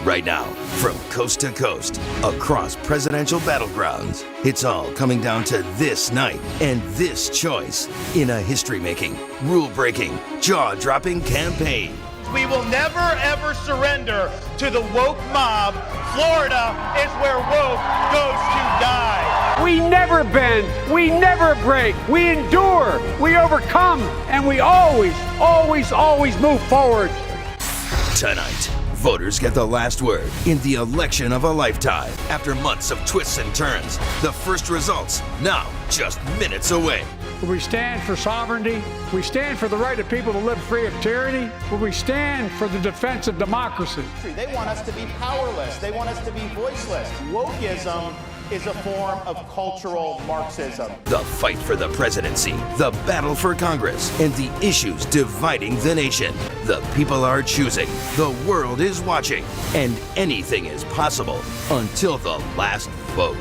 right now, from coast to coast, across presidential battlegrounds. It's all coming down to this night and this choice in a history-making, rule-breaking, jaw-dropping campaign. We will never, ever surrender to the woke mob. Florida is where woke goes to die. We never bend, we never break, we endure, we overcome, and we always, always, always move forward. Tonight, voters get the last word in the election of a lifetime. After months of twists and turns, the first results now just minutes away. Will we stand for sovereignty? We stand for the right of people to live free of tyranny? Will we stand for the defense of democracy? They want us to be powerless. They want us to be voiceless. Wokeism is a form of cultural Marxism. The fight for the presidency, the battle for Congress, and the issues dividing the nation. The people are choosing, the world is watching, and anything is possible until the last vote.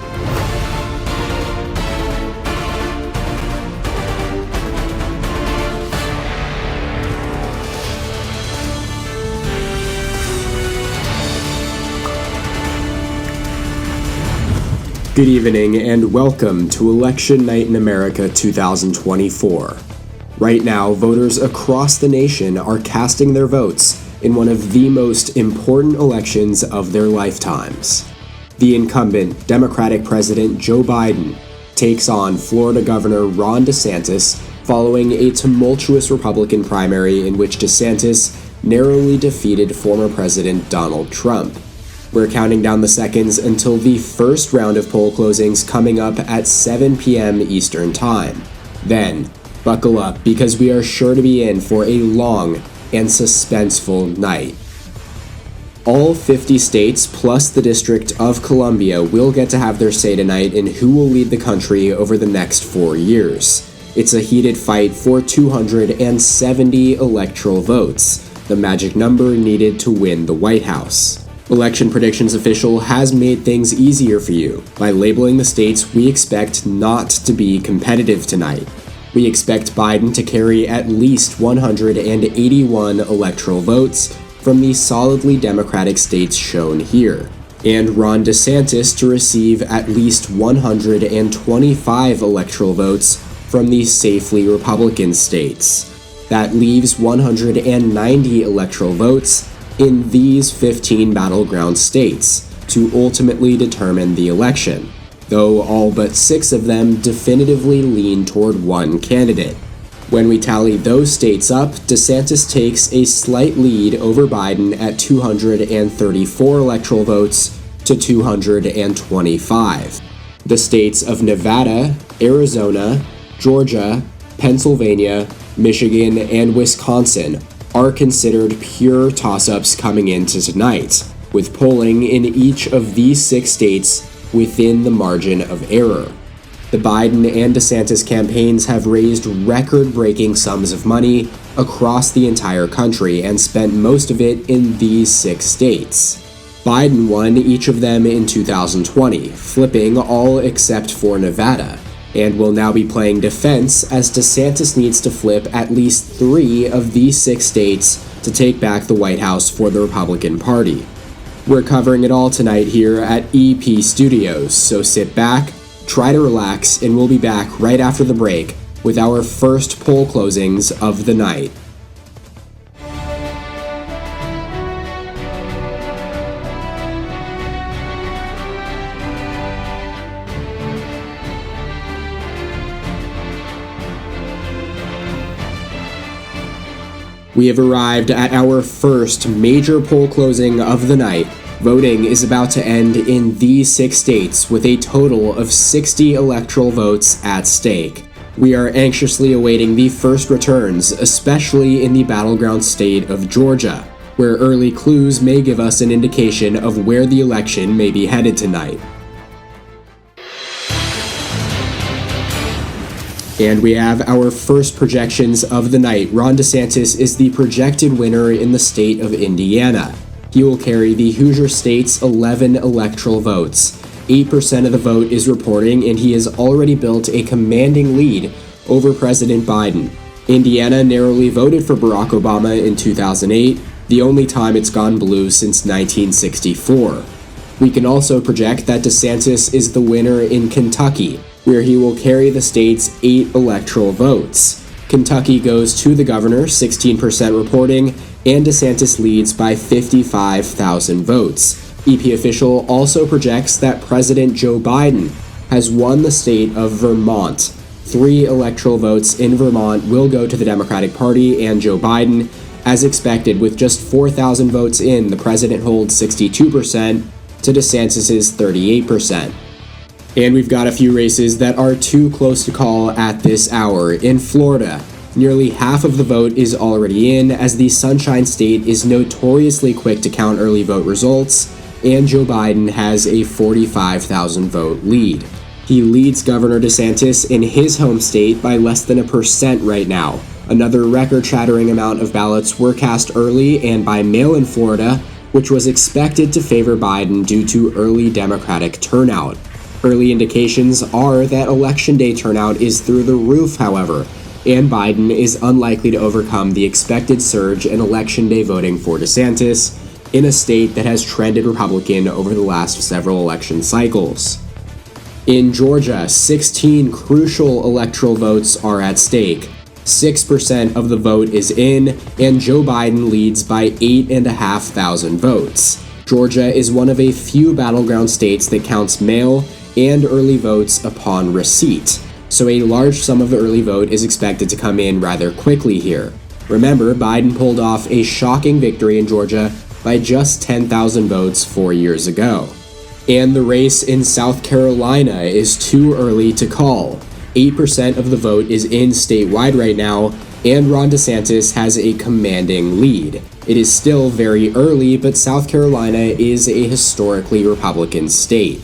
Good evening and welcome to Election Night in America 2024. Right now, voters across the nation are casting their votes in one of the most important elections of their lifetimes. The incumbent Democratic President Joe Biden takes on Florida Governor Ron DeSantis following a tumultuous Republican primary in which DeSantis narrowly defeated former President Donald Trump. We're counting down the seconds until the first round of poll closings coming up at 7 p.m. Eastern Time. Then, buckle up because we are sure to be in for a long and suspenseful night. All 50 states plus the District of Columbia will get to have their say tonight in who will lead the country over the next 4 years. It's a heated fight for 270 electoral votes, the magic number needed to win the White House. Election Predictions Official has made things easier for you by labeling the states we expect not to be competitive tonight. We expect Biden to carry at least 181 electoral votes from the solidly Democratic states shown here, and Ron DeSantis to receive at least 125 electoral votes from the safely Republican states. That leaves 190 electoral votes in these 15 battleground states to ultimately determine the election, though all but 6 of them definitively lean toward one candidate. When we tally those states up, DeSantis takes a slight lead over Biden at 234 electoral votes to 225. The states of Nevada, Arizona, Georgia, Pennsylvania, Michigan, and Wisconsin are considered pure toss-ups coming into tonight, with polling in each of these 6 states within the margin of error. The Biden and DeSantis campaigns have raised record-breaking sums of money across the entire country and spent most of it in these 6 states. Biden won each of them in 2020, flipping all except for Nevada, and will now be playing defense as DeSantis needs to flip at least 3 of these 6 states to take back the White House for the Republican Party. We're covering it all tonight here at EP Studios, so sit back, try to relax, and we'll be back right after the break with our first poll closings of the night. We have arrived at our first major poll closing of the night. Voting is about to end in these 6 states with a total of 60 electoral votes at stake. We are anxiously awaiting the first returns, especially in the battleground state of Georgia, where early clues may give us an indication of where the election may be headed tonight. And we have our first projections of the night. Ron DeSantis is the projected winner in the state of Indiana. He will carry the Hoosier state's 11 electoral votes. 8% of the vote is reporting, and he has already built a commanding lead over President Biden. Indiana narrowly voted for Barack Obama in 2008, the only time it's gone blue since 1964. We can also project that DeSantis is the winner in Kentucky, where he will carry the state's 8 electoral votes. Kentucky goes to the governor, 16% reporting, and DeSantis leads by 55,000 votes. EP official also projects that President Joe Biden has won the state of Vermont. 3 electoral votes in Vermont will go to the Democratic Party and Joe Biden. As expected, with just 4,000 votes in, the president holds 62% to DeSantis' 38%. And we've got a few races that are too close to call at this hour. In Florida, nearly half of the vote is already in, as the Sunshine State is notoriously quick to count early vote results, and Joe Biden has a 45,000 vote lead. He leads Governor DeSantis in his home state by less than 1% right now. Another record-shattering amount of ballots were cast early and by mail in Florida, which was expected to favor Biden due to early Democratic turnout. Early indications are that Election Day turnout is through the roof, however, and Biden is unlikely to overcome the expected surge in Election Day voting for DeSantis in a state that has trended Republican over the last several election cycles. In Georgia, 16 crucial electoral votes are at stake. 6% of the vote is in, and Joe Biden leads by 8,500 votes. Georgia is one of a few battleground states that counts mail and early votes upon receipt, so a large sum of the early vote is expected to come in rather quickly here. Remember, Biden pulled off a shocking victory in Georgia by just 10,000 votes 4 years ago. And the race in South Carolina is too early to call. 8% of the vote is in statewide right now, and Ron DeSantis has a commanding lead. It is still very early, but South Carolina is a historically Republican state.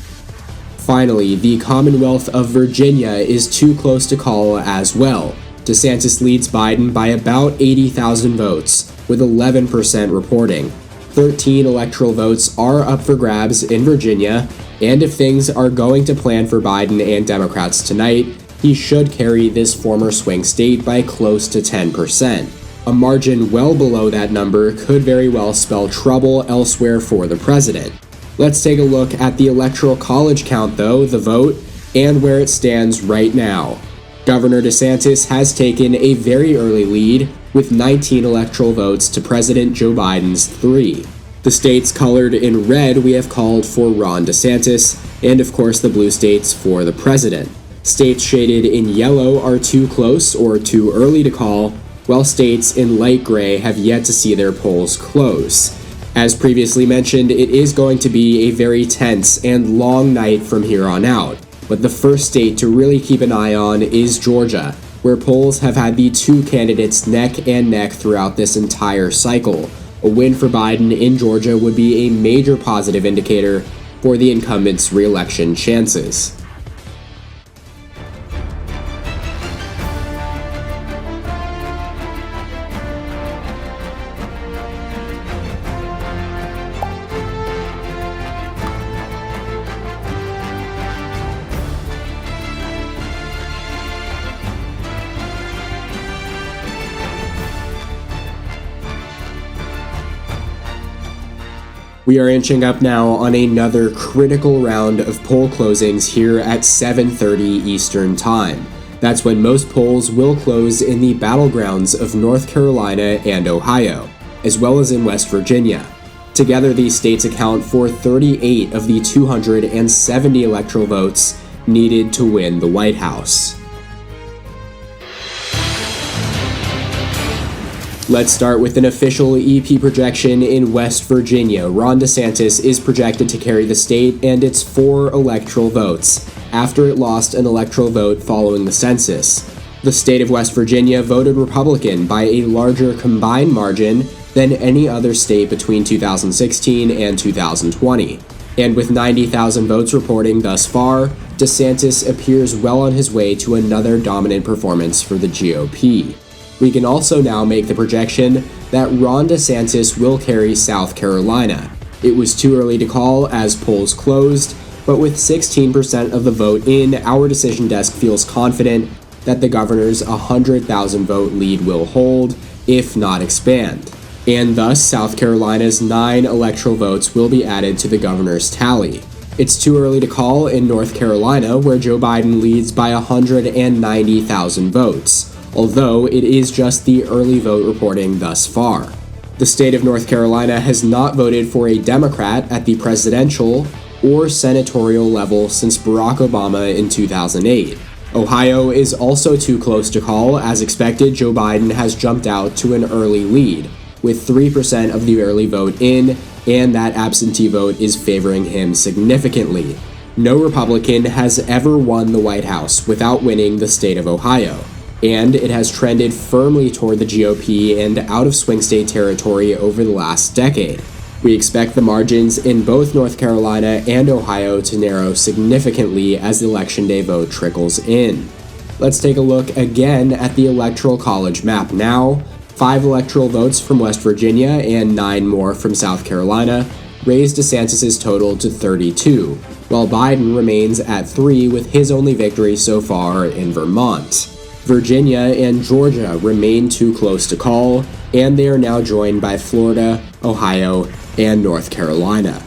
Finally, the Commonwealth of Virginia is too close to call as well. DeSantis leads Biden by about 80,000 votes, with 11% reporting. 13 electoral votes are up for grabs in Virginia, and if things are going to plan for Biden and Democrats tonight, he should carry this former swing state by close to 10%. A margin well below that number could very well spell trouble elsewhere for the president. Let's take a look at the Electoral College count, though, the vote, and where it stands right now. Governor DeSantis has taken a very early lead, with 19 electoral votes to President Joe Biden's 3. The states colored in red we have called for Ron DeSantis, and of course the blue states for the president. States shaded in yellow are too close or too early to call, while states in light gray have yet to see their polls close. As previously mentioned, it is going to be a very tense and long night from here on out, but the first state to really keep an eye on is Georgia, where polls have had the 2 candidates neck and neck throughout this entire cycle. A win for Biden in Georgia would be a major positive indicator for the incumbent's re-election chances. We are inching up now on another critical round of poll closings here at 7:30 Eastern Time. That's when most polls will close in the battlegrounds of North Carolina and Ohio, as well as in West Virginia. Together, these states account for 38 of the 270 electoral votes needed to win the White House. Let's start with an official EP projection in West Virginia. Ron DeSantis is projected to carry the state and its 4 electoral votes, after it lost an electoral vote following the census. The state of West Virginia voted Republican by a larger combined margin than any other state between 2016 and 2020. And with 90,000 votes reporting thus far, DeSantis appears well on his way to another dominant performance for the GOP. We can also now make the projection that Ron DeSantis will carry South Carolina. It was too early to call as polls closed, but with 16% of the vote in, our decision desk feels confident that the governor's 100,000 vote lead will hold, if not expand. and thus South Carolina's 9 electoral votes will be added to the governor's tally. It's too early to call in North Carolina, where Joe Biden leads by 190,000 votes, although it is just the early vote reporting thus far. The state of North Carolina has not voted for a Democrat at the presidential or senatorial level since Barack Obama in 2008. Ohio is also too close to call. As expected, Joe Biden has jumped out to an early lead, with 3% of the early vote in, and that absentee vote is favoring him significantly. No Republican has ever won the White House without winning the state of Ohio, and it has trended firmly toward the GOP and out of swing state territory over the last decade. We expect the margins in both North Carolina and Ohio to narrow significantly as the Election Day vote trickles in. Let's take a look again at the Electoral College map now. 5 electoral votes from West Virginia and 9 more from South Carolina raised DeSantis' total to 32, while Biden remains at 3 with his only victory so far in Vermont. Virginia and Georgia remain too close to call, and they are now joined by Florida, Ohio, and North Carolina.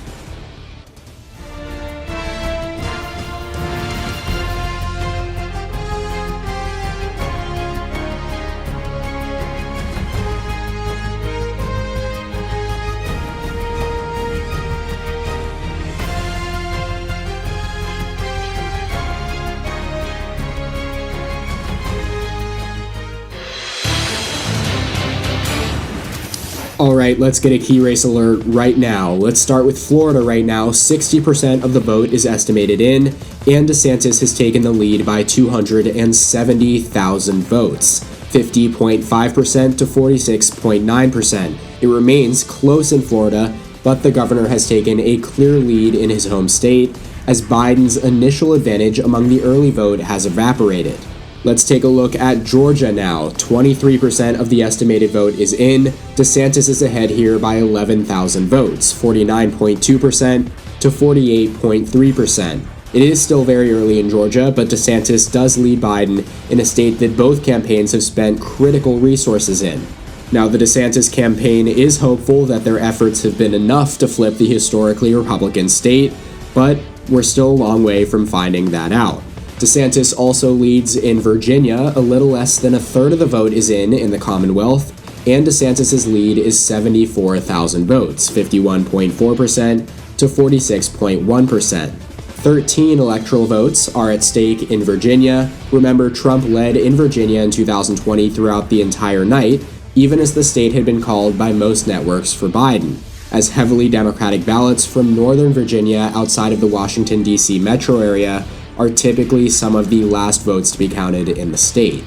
Alright, let's get a key race alert right now. Let's start with Florida right now. 60% of the vote is estimated in, and DeSantis has taken the lead by 270,000 votes, 50.5% to 46.9%. It remains close in Florida, but the governor has taken a clear lead in his home state, as Biden's initial advantage among the early vote has evaporated. Let's take a look at Georgia now. 23% of the estimated vote is in. DeSantis is ahead here by 11,000 votes, 49.2% to 48.3%. It is still very early in Georgia, but DeSantis does lead Biden in a state that both campaigns have spent critical resources in. Now, the DeSantis campaign is hopeful that their efforts have been enough to flip the historically Republican state, but we're still a long way from finding that out. DeSantis also leads in Virginia. A little less than a third of the vote is in the Commonwealth, and DeSantis' lead is 74,000 votes, 51.4% to 46.1%. 13 electoral votes are at stake in Virginia. Remember, Trump led in Virginia in 2020 throughout the entire night, even as the state had been called by most networks for Biden, as heavily Democratic ballots from Northern Virginia outside of the Washington, D.C. metro area are typically some of the last votes to be counted in the state.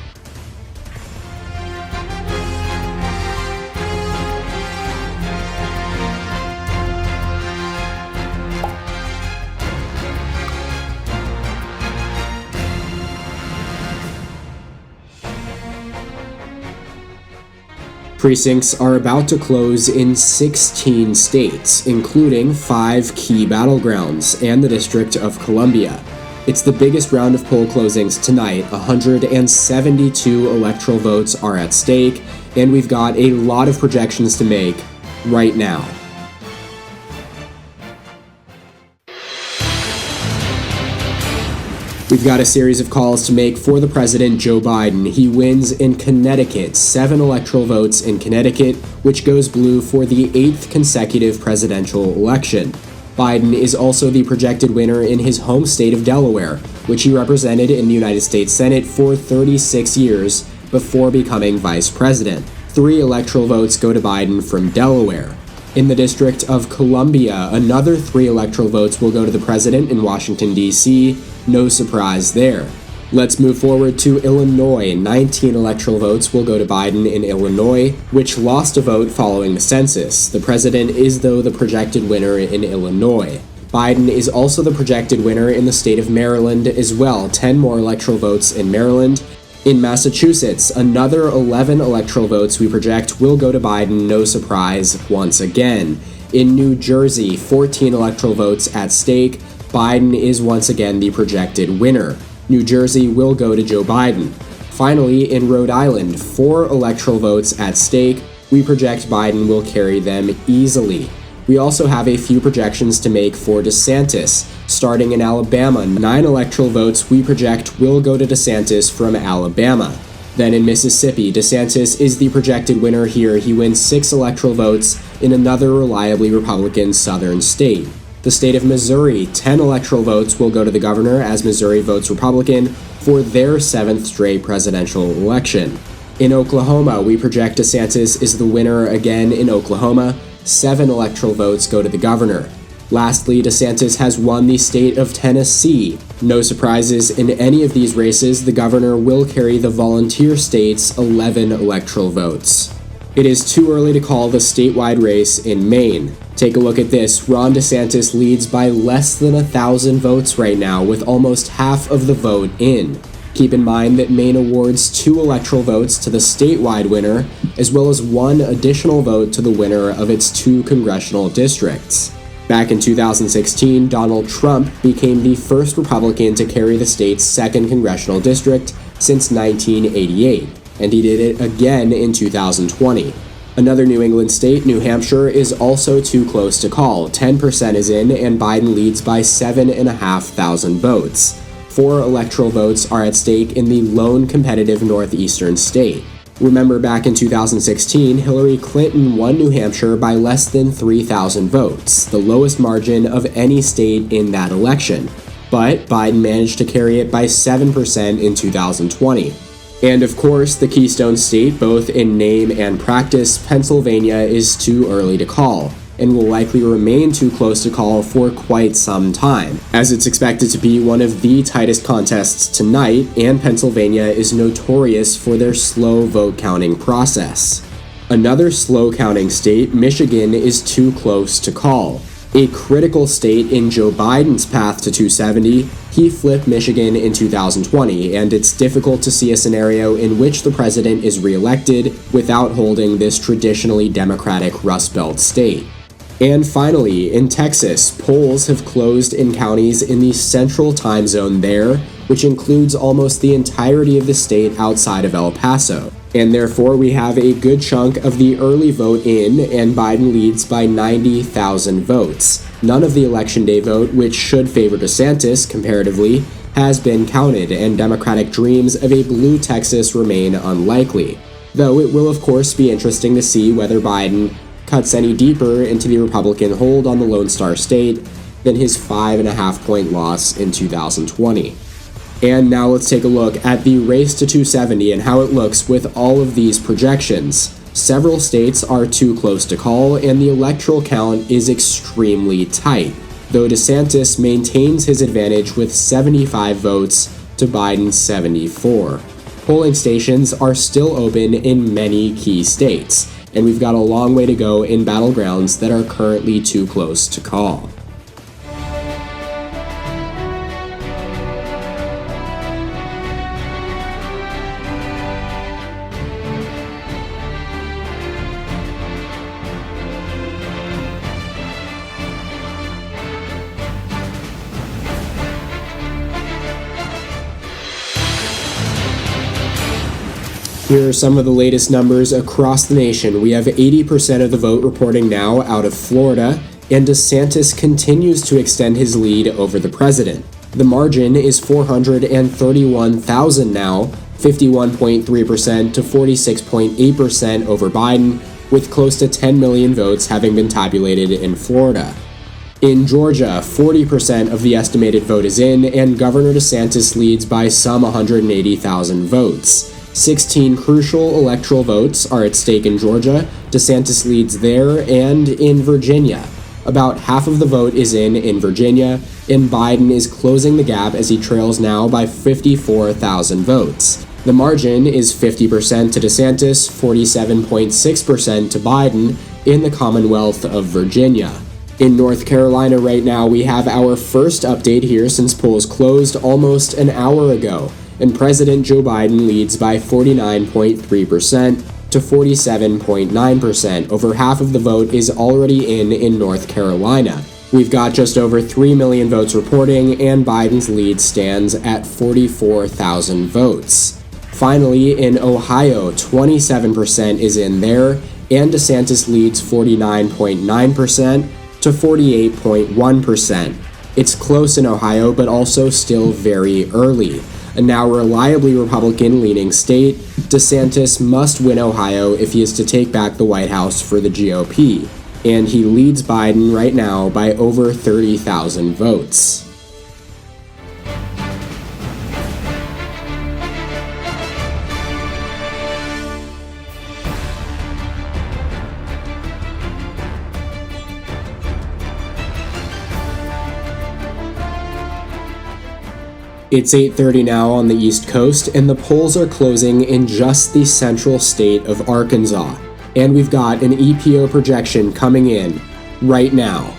Precincts are about to close in 16 states, including 5 key battlegrounds and the District of Columbia. It's the biggest round of poll closings tonight. 172 electoral votes are at stake, and we've got a lot of projections to make right now. We've got a series of calls to make for the president, Joe Biden. He wins in Connecticut, 7 electoral votes in Connecticut, which goes blue for the 8th consecutive presidential election. Biden is also the projected winner in his home state of Delaware, which he represented in the United States Senate for 36 years before becoming vice president. 3 electoral votes go to Biden from Delaware. In the District of Columbia, another 3 electoral votes will go to the president in Washington, D.C. No surprise there. Let's move forward to Illinois. 19 electoral votes will go to Biden in Illinois, which lost a vote following the census. The president is, though, the projected winner in Illinois. Biden is also the projected winner in the state of Maryland as well. 10 more electoral votes in Maryland. In Massachusetts, another 11 electoral votes we project will go to Biden, no surprise, once again. In New Jersey, 14 electoral votes at stake. Biden is once again the projected winner. New Jersey will go to Joe Biden. Finally, in Rhode Island, 4 electoral votes at stake. we project Biden will carry them easily. We also have a few projections to make for DeSantis. Starting in Alabama, 9 electoral votes we project will go to DeSantis from Alabama. Then in Mississippi, DeSantis is the projected winner here. He wins 6 electoral votes in another reliably Republican southern state. The state of Missouri, 10 electoral votes will go to the governor as Missouri votes Republican for their 7th straight presidential election. In Oklahoma, we project DeSantis is the winner again in Oklahoma. 7 electoral votes go to the governor. Lastly, DeSantis has won the state of Tennessee. No surprises in any of these races, the governor will carry the volunteer state's 11 electoral votes. It is too early to call the statewide race in Maine. Take a look at this. Ron DeSantis leads by less than 1,000 votes right now, with almost half of the vote in. Keep in mind that Maine awards 2 electoral votes to the statewide winner, as well as 1 additional vote to the winner of its 2 congressional districts. Back in 2016, Donald Trump became the first Republican to carry the state's 2nd congressional district since 1988, and he did it again in 2020. Another New England state, New Hampshire, is also too close to call. 10% is in, and Biden leads by 7,500 votes. 4 electoral votes are at stake in the lone competitive northeastern state. Remember, back in 2016, Hillary Clinton won New Hampshire by less than 3,000 votes, the lowest margin of any state in that election. But Biden managed to carry it by 7% in 2020. And of course, the Keystone State, both in name and practice, Pennsylvania is too early to call, and will likely remain too close to call for quite some time, as it's expected to be one of the tightest contests tonight, and Pennsylvania is notorious for their slow vote counting process. Another slow counting state, Michigan, is too close to call. A critical state in Joe Biden's path to 270, he flipped Michigan in 2020, and it's difficult to see a scenario in which the president is reelected without holding this traditionally Democratic Rust Belt state. And finally, in Texas, polls have closed in counties in the central time zone there, which includes almost the entirety of the state outside of El Paso. And therefore, we have a good chunk of the early vote in, and Biden leads by 90,000 votes. None of the Election Day vote, which should favor DeSantis comparatively, has been counted, and Democratic dreams of a blue Texas remain unlikely. Though it will of course be interesting to see whether Biden cuts any deeper into the Republican hold on the Lone Star State than his 5.5-point loss in 2020. And now let's take a look at the race to 270 and how it looks with all of these projections. Several states are too close to call, and the electoral count is extremely tight, though DeSantis maintains his advantage with 75 votes to Biden's 74. Polling stations are still open in many key states, and we've got a long way to go in battlegrounds that are currently too close to call. Here are some of the latest numbers across the nation. We have 80% of the vote reporting now out of Florida, and DeSantis continues to extend his lead over the president. The margin is 431,000 now, 51.3% to 46.8% over Biden, with close to 10 million votes having been tabulated in Florida. In Georgia, 40% of the estimated vote is in, and Governor DeSantis leads by some 180,000 votes. 16 crucial electoral votes are at stake in Georgia. DeSantis leads there, and in Virginia. About half of the vote is in Virginia, and Biden is closing the gap as he trails now by 54,000 votes. The margin is 50% to DeSantis, 47.6% to Biden in the Commonwealth of Virginia. In North Carolina right now, we have our first update here since polls closed almost an hour ago, and President Joe Biden leads by 49.3% to 47.9%. Over half of the vote is already in North Carolina. We've got just over 3 million votes reporting, and Biden's lead stands at 44,000 votes. Finally, in Ohio, 27% is in there, and DeSantis leads 49.9% to 48.1%. It's close in Ohio, but also still very early. A now reliably Republican-leaning state, DeSantis must win Ohio if he is to take back the White House for the GOP, and he leads Biden right now by over 30,000 votes. It's 8:30 now on the East Coast, and the polls are closing in just the central state of Arkansas. And we've got an EPO projection coming in right now.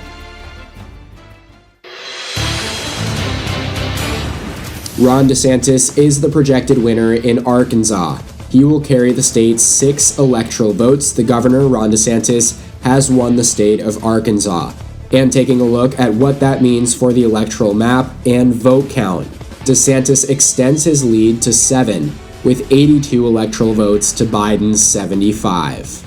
Ron DeSantis is the projected winner in Arkansas. He will carry the state's 6 electoral votes. The governor, Ron DeSantis, has won the state of Arkansas. And taking a look at what that means for the electoral map and vote count, DeSantis extends his lead to 7, with 82 electoral votes to Biden's 75.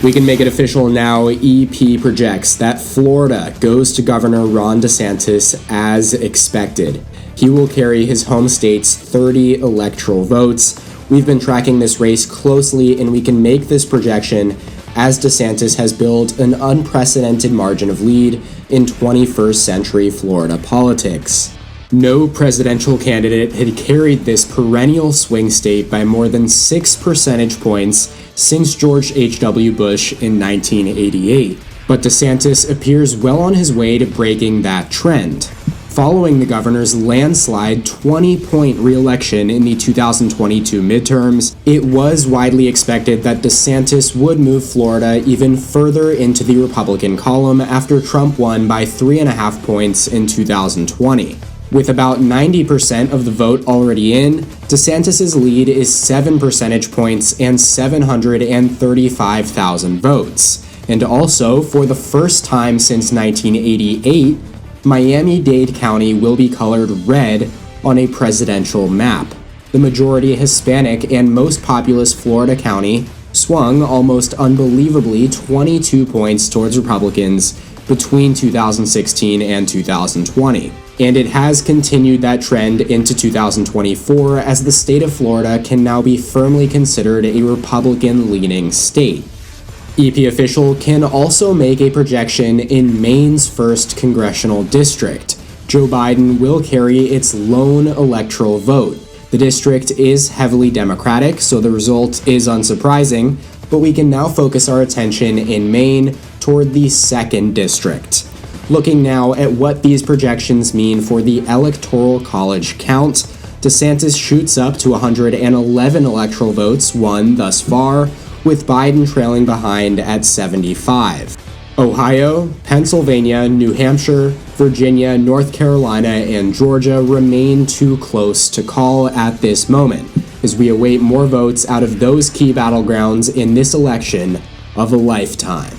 We can make it official now. EP projects that Florida goes to Governor Ron DeSantis as expected. He will carry his home state's 30 electoral votes. We've been tracking this race closely, and we can make this projection as DeSantis has built an unprecedented margin of lead in 21st century Florida politics. No presidential candidate had carried this perennial swing state by more than 6 percentage points since George H.W. Bush in 1988, but DeSantis appears well on his way to breaking that trend. Following the governor's landslide 20-point re-election in the 2022 midterms, it was widely expected that DeSantis would move Florida even further into the Republican column after Trump won by 3.5 points in 2020. With about 90% of the vote already in, DeSantis' lead is 7 percentage points and 735,000 votes. And also, for the first time since 1988, Miami-Dade County will be colored red on a presidential map. The majority Hispanic and most populous Florida county swung almost unbelievably 22 points towards Republicans between 2016 and 2020. And it has continued that trend into 2024 as the state of Florida can now be firmly considered a Republican-leaning state. EP official can also make a projection in Maine's 1st congressional district. Joe Biden will carry its lone electoral vote. The district is heavily Democratic, so the result is unsurprising, but we can now focus our attention in Maine toward the 2nd district. Looking now at what these projections mean for the Electoral College count, DeSantis shoots up to 111 electoral votes won thus far, with Biden trailing behind at 75. Ohio, Pennsylvania, New Hampshire, Virginia, North Carolina, and Georgia remain too close to call at this moment, as we await more votes out of those key battlegrounds in this election of a lifetime.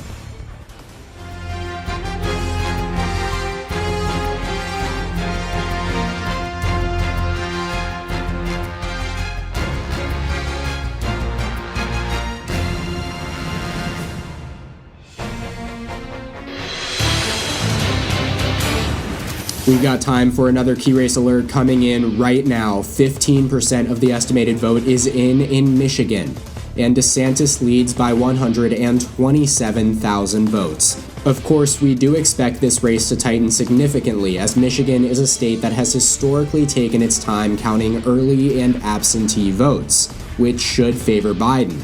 We've got time for another key race alert coming in right now. 15% of the estimated vote is in Michigan, and DeSantis leads by 127,000 votes. Of course, we do expect this race to tighten significantly, as Michigan is a state that has historically taken its time counting early and absentee votes, which should favor Biden.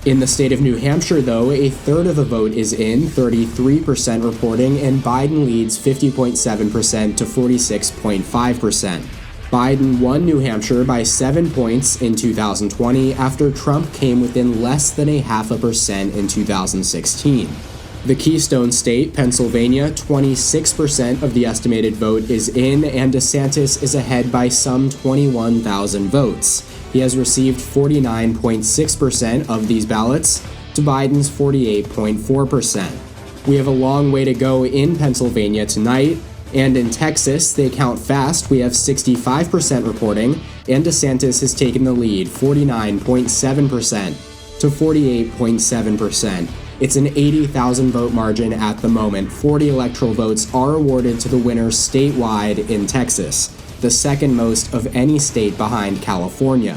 In the state of New Hampshire, though, a third of the vote is in, 33% reporting, and Biden leads 50.7% to 46.5%. Biden won New Hampshire by 7 points in 2020 after Trump came within less than 0.5% in 2016. The Keystone State, Pennsylvania, 26% of the estimated vote is in, and DeSantis is ahead by some 21,000 votes. He has received 49.6% of these ballots to Biden's 48.4%. We have a long way to go in Pennsylvania tonight, and in Texas, they count fast. We have 65% reporting, and DeSantis has taken the lead, 49.7% to 48.7%. It's an 80,000 vote margin at the moment. 40 electoral votes are awarded to the winner statewide in Texas, the second most of any state behind California.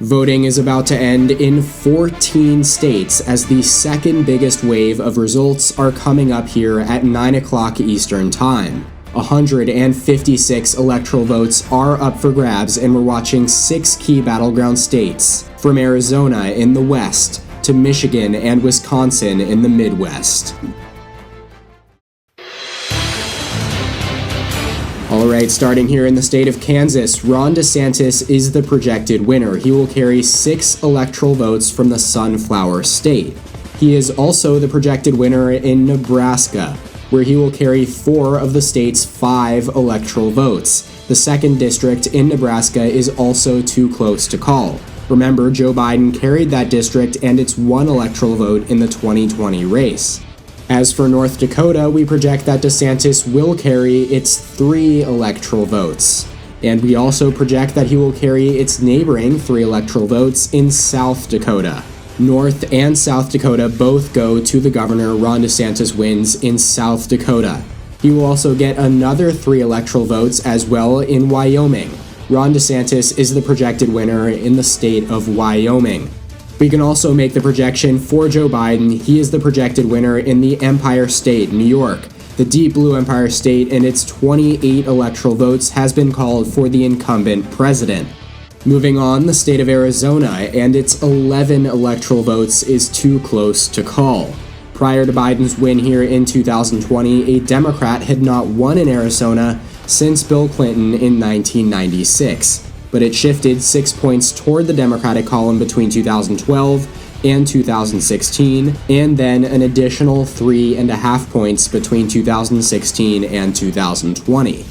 Voting is about to end in 14 states as the second biggest wave of results are coming up here at 9 o'clock Eastern Time. 156 electoral votes are up for grabs, and we're watching 6 key battleground states, from Arizona in the west to Michigan and Wisconsin in the Midwest. Alright, starting here in the state of Kansas, Ron DeSantis is the projected winner. He will carry 6 electoral votes from the Sunflower State. He is also the projected winner in Nebraska, where he will carry 4 of the state's 5 electoral votes. The second district in Nebraska is also too close to call. Remember, Joe Biden carried that district and its 1 electoral vote in the 2020 race. As for North Dakota, we project that DeSantis will carry its 3 electoral votes. And we also project that he will carry its neighboring 3 electoral votes in South Dakota. North and South Dakota both go to the governor. Ron DeSantis wins in South Dakota. He will also get another 3 electoral votes as well in Wyoming. Ron DeSantis is the projected winner in the state of Wyoming. We can also make the projection for Joe Biden. He is the projected winner in the Empire State, New York. The deep blue Empire State and its 28 electoral votes has been called for the incumbent president. Moving on, the state of Arizona and its 11 electoral votes is too close to call. Prior to Biden's win here in 2020, a Democrat had not won in Arizona since Bill Clinton in 1996. But it shifted 6 points toward the Democratic column between 2012 and 2016, and then an additional 3.5 points between 2016 and 2020.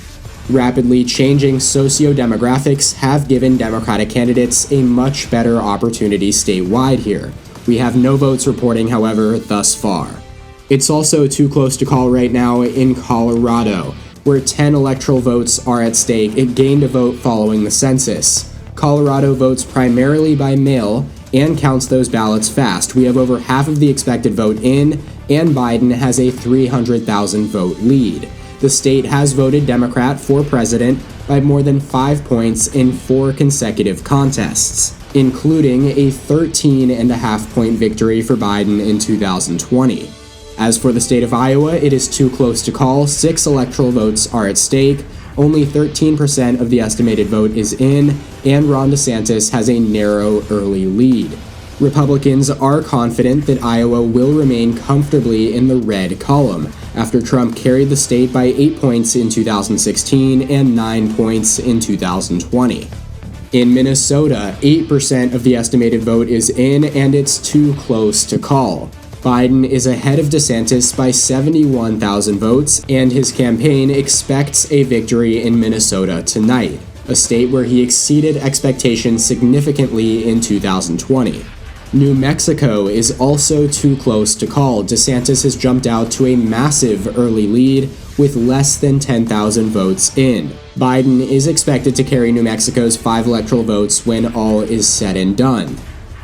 Rapidly changing socio-demographics have given Democratic candidates a much better opportunity statewide here. We have no votes reporting, however, thus far. It's also too close to call right now in Colorado, where 10 electoral votes are at stake. It gained a vote following the census. Colorado votes primarily by mail and counts those ballots fast. We have over half of the expected vote in, and Biden has a 300,000 vote lead. The state has voted Democrat for president by more than 5 points in 4 consecutive contests, including a 13.5 point victory for Biden in 2020. As for the state of Iowa, it is too close to call. 6 electoral votes are at stake. Only 13% of the estimated vote is in, and Ron DeSantis has a narrow early lead. Republicans are confident that Iowa will remain comfortably in the red column, after Trump carried the state by 8 points in 2016 and 9 points in 2020. In Minnesota, 8% of the estimated vote is in, and it's too close to call. Biden is ahead of DeSantis by 71,000 votes, and his campaign expects a victory in Minnesota tonight, a state where he exceeded expectations significantly in 2020. New Mexico is also too close to call. DeSantis has jumped out to a massive early lead with less than 10,000 votes in. Biden is expected to carry New Mexico's 5 electoral votes when all is said and done.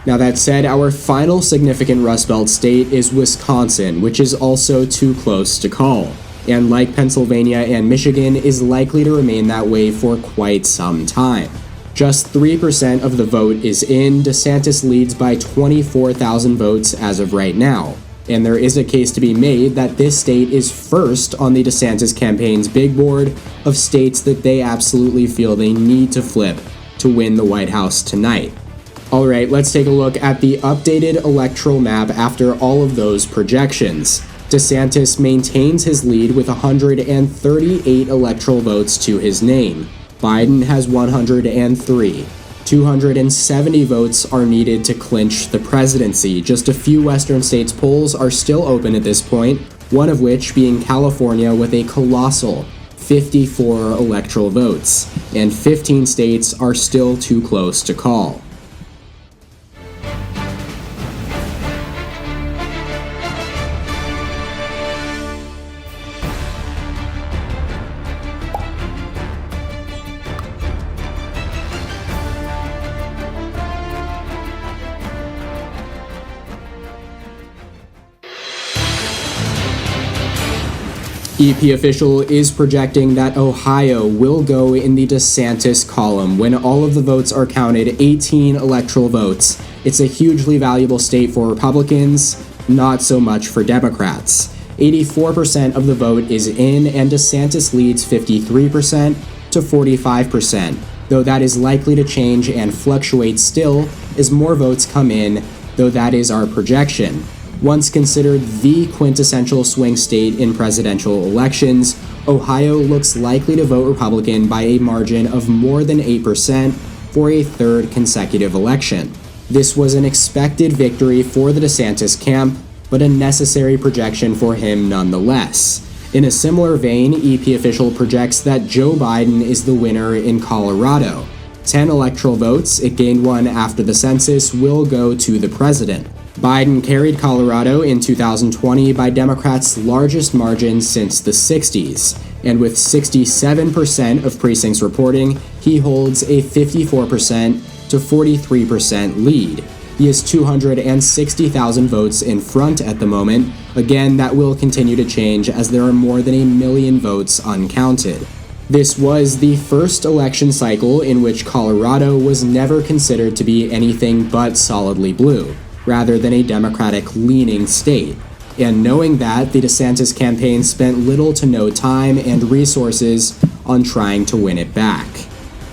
Now that said, our final significant Rust Belt state is Wisconsin, which is also too close to call, and like Pennsylvania and Michigan, is likely to remain that way for quite some time. Just 3% of the vote is in. DeSantis leads by 24,000 votes as of right now, and there is a case to be made that this state is first on the DeSantis campaign's big board of states that they absolutely feel they need to flip to win the White House tonight. Alright, let's take a look at the updated electoral map after all of those projections. DeSantis maintains his lead with 138 electoral votes to his name. Biden has 103. 270 votes are needed to clinch the presidency. Just a few Western states' polls are still open at this point, one of which being California with a colossal 54 electoral votes, and 15 states are still too close to call. EP official is projecting that Ohio will go in the DeSantis column when all of the votes are counted, 18 electoral votes. It's a hugely valuable state for Republicans, not so much for Democrats. 84% of the vote is in, and DeSantis leads 53% to 45%, though that is likely to change and fluctuate still as more votes come in, though that is our projection. Once considered the quintessential swing state in presidential elections, Ohio looks likely to vote Republican by a margin of more than 8% for a third consecutive election. This was an expected victory for the DeSantis camp, but a necessary projection for him nonetheless. In a similar vein, EP official projects that Joe Biden is the winner in Colorado. 10 electoral votes, it gained one after the census, will go to the president. Biden carried Colorado in 2020 by Democrats' largest margin since the 60s, and with 67% of precincts reporting, he holds a 54% to 43% lead. He is 260,000 votes in front at the moment. Again, that will continue to change as there are more than 1 million votes uncounted. This was the first election cycle in which Colorado was never considered to be anything but solidly blue, rather than a Democratic-leaning state. And knowing that, the DeSantis campaign spent little to no time and resources on trying to win it back.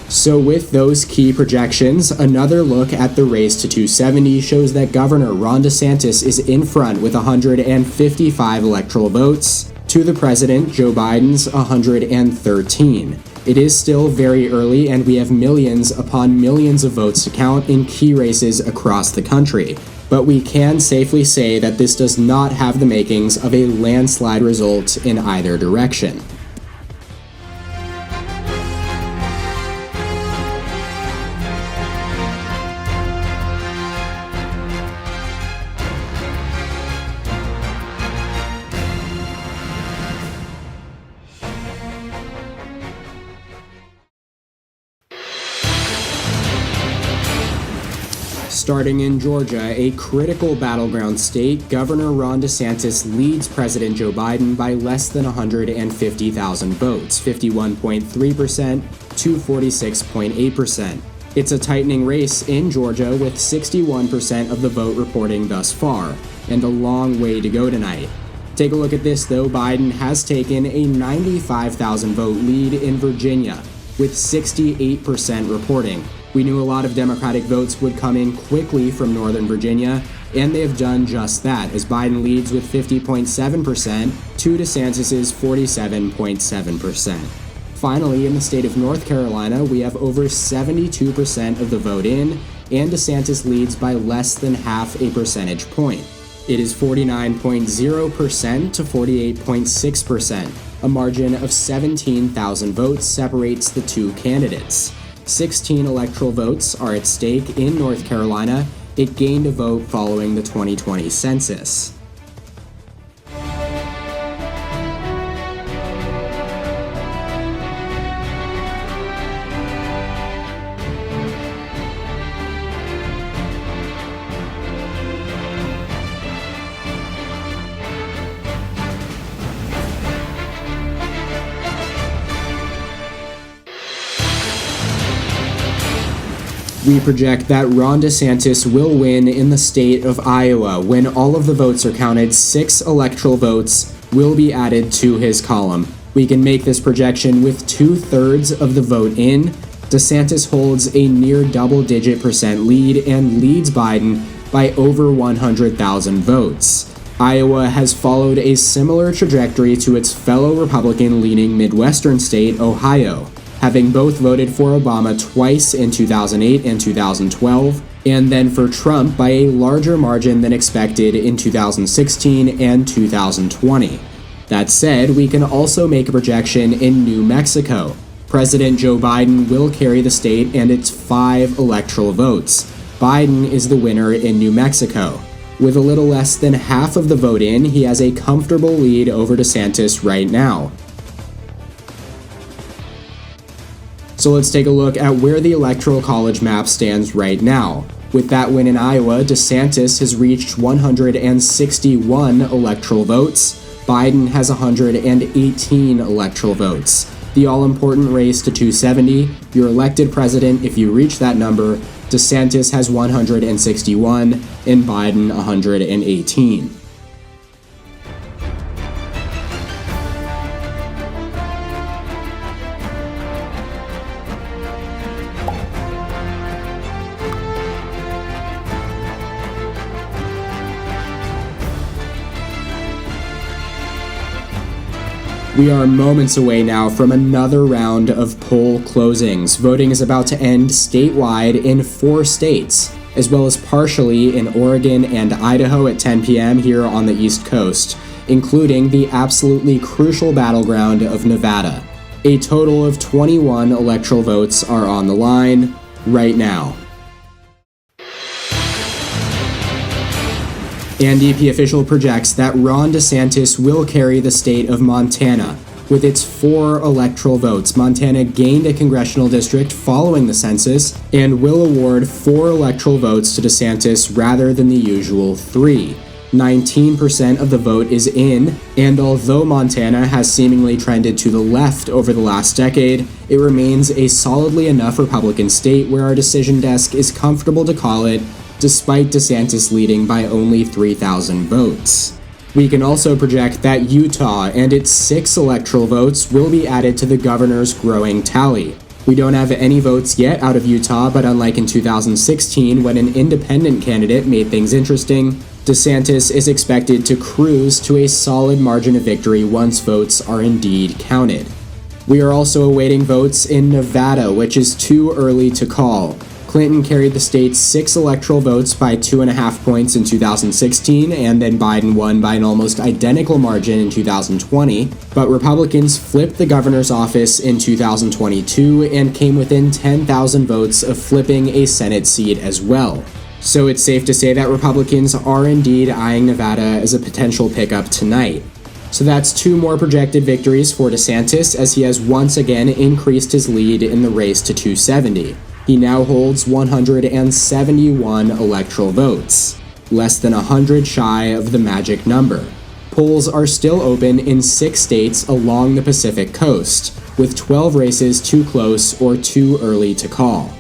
So with those key projections, another look at the race to 270 shows that Governor Ron DeSantis is in front with 155 electoral votes, to the president, Joe Biden's 113. It is still very early, and we have millions upon millions of votes to count in key races across the country. But we can safely say that this does not have the makings of a landslide result in either direction. Starting in Georgia, a critical battleground state, Governor Ron DeSantis leads President Joe Biden by less than 150,000 votes, 51.3% to 46.8%. It's a tightening race in Georgia with 61% of the vote reporting thus far, and a long way to go tonight. Take a look at this though, Biden has taken a 95,000 vote lead in Virginia, with 68% reporting. We knew a lot of Democratic votes would come in quickly from Northern Virginia, and they have done just that, as Biden leads with 50.7% to DeSantis' 47.7%. Finally, in the state of North Carolina, we have over 72% of the vote in, and DeSantis leads by less than half a percentage point. It is 49.0% to 48.6%. A margin of 17,000 votes separates the two candidates. 16 electoral votes are at stake in North Carolina. It gained a vote following the 2020 census. We project that Ron DeSantis will win in the state of Iowa. When all of the votes are counted, 6 electoral votes will be added to his column. We can make this projection with 2/3 of the vote in, DeSantis holds a near double-digit percent lead and leads Biden by over 100,000 votes. Iowa has followed a similar trajectory to its fellow Republican-leaning Midwestern state, Ohio, having both voted for Obama twice in 2008 and 2012, and then for Trump by a larger margin than expected in 2016 and 2020. That said, we can also make a projection in New Mexico. President Joe Biden will carry the state and its 5 electoral votes. Biden is the winner in New Mexico. With a little less than half of the vote in, he has a comfortable lead over DeSantis right now. So let's take a look at where the Electoral College map stands right now. With that win in Iowa, DeSantis has reached 161 electoral votes. Biden has 118 electoral votes. The all-important race to 270, you're elected president if you reach that number. DeSantis has 161 and Biden 118. We are moments away now from another round of poll closings. Voting is about to end statewide in 4 states, as well as partially in Oregon and Idaho at 10 p.m. here on the East Coast, including the absolutely crucial battleground of Nevada. A total of 21 electoral votes are on the line right now. And EP official projects that Ron DeSantis will carry the state of Montana. With its 4 electoral votes, Montana gained a congressional district following the census and will award 4 electoral votes to DeSantis rather than the usual 3. 19% of the vote is in, and although Montana has seemingly trended to the left over the last decade, it remains a solidly enough Republican state where our decision desk is comfortable to call it, despite DeSantis leading by only 3,000 votes. We can also project that Utah and its 6 electoral votes will be added to the governor's growing tally. We don't have any votes yet out of Utah, but unlike in 2016 when an independent candidate made things interesting, DeSantis is expected to cruise to a solid margin of victory once votes are indeed counted. We are also awaiting votes in Nevada, which is too early to call. Clinton carried the state's 6 electoral votes by 2.5 points in 2016, and then Biden won by an almost identical margin in 2020. But Republicans flipped the governor's office in 2022 and came within 10,000 votes of flipping a Senate seat as well. So it's safe to say that Republicans are indeed eyeing Nevada as a potential pickup tonight. So that's 2 more projected victories for DeSantis as he has once again increased his lead in the race to 270. He now holds 171 electoral votes, less than 100 shy of the magic number. Polls are still open in 6 states along the Pacific coast, with 12 races too close or too early to call.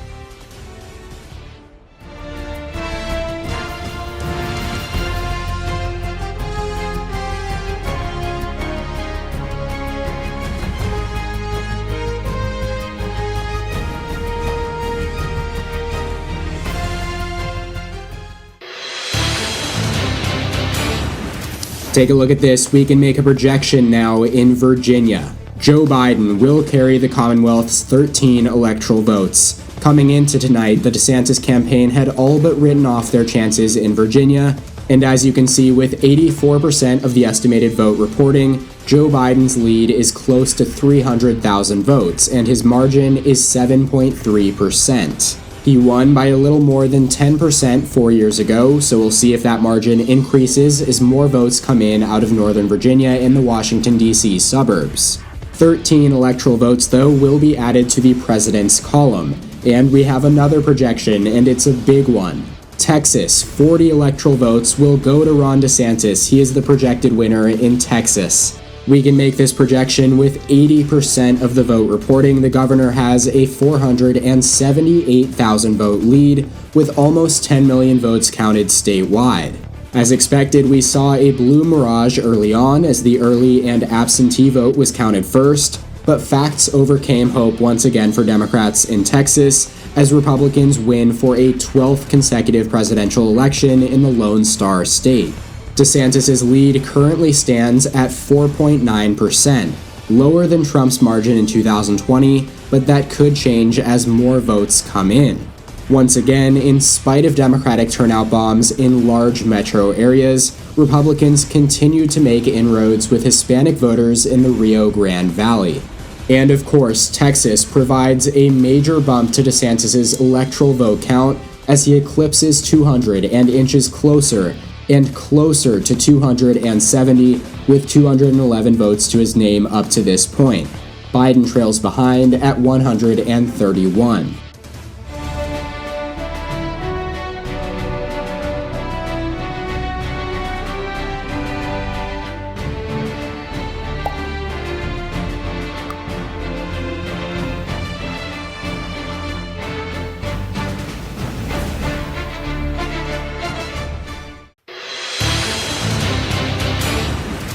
Take a look at this. We can make a projection now in Virginia. Joe Biden will carry the Commonwealth's 13 electoral votes. Coming into tonight, the DeSantis campaign had all but written off their chances in Virginia, and as you can see, with 84% of the estimated vote reporting, Joe Biden's lead is close to 300,000 votes, and his margin is 7.3%. He won by a little more than 10% 4 years ago, so we'll see if that margin increases as more votes come in out of Northern Virginia and the Washington, D.C. suburbs. 13 electoral votes, though, will be added to the president's column. And we have another projection, and it's a big one. Texas, 40 electoral votes will go to Ron DeSantis. He is the projected winner in Texas. We can make this projection with 80% of the vote reporting. The governor has a 478,000 vote lead, with almost 10 million votes counted statewide. As expected, we saw a blue mirage early on as the early and absentee vote was counted first. but facts overcame hope once again for Democrats in Texas as Republicans win for a 12th consecutive presidential election in the Lone Star State. DeSantis' lead currently stands at 4.9%, lower than Trump's margin in 2020, but that could change as more votes come in. Once again, in spite of Democratic turnout bombs in large metro areas, Republicans continue to make inroads with Hispanic voters in the Rio Grande Valley. And of course, Texas provides a major bump to DeSantis' electoral vote count as he eclipses 200 and inches closer and closer to 270 with 211 votes to his name up to this point. Biden trails behind at 131.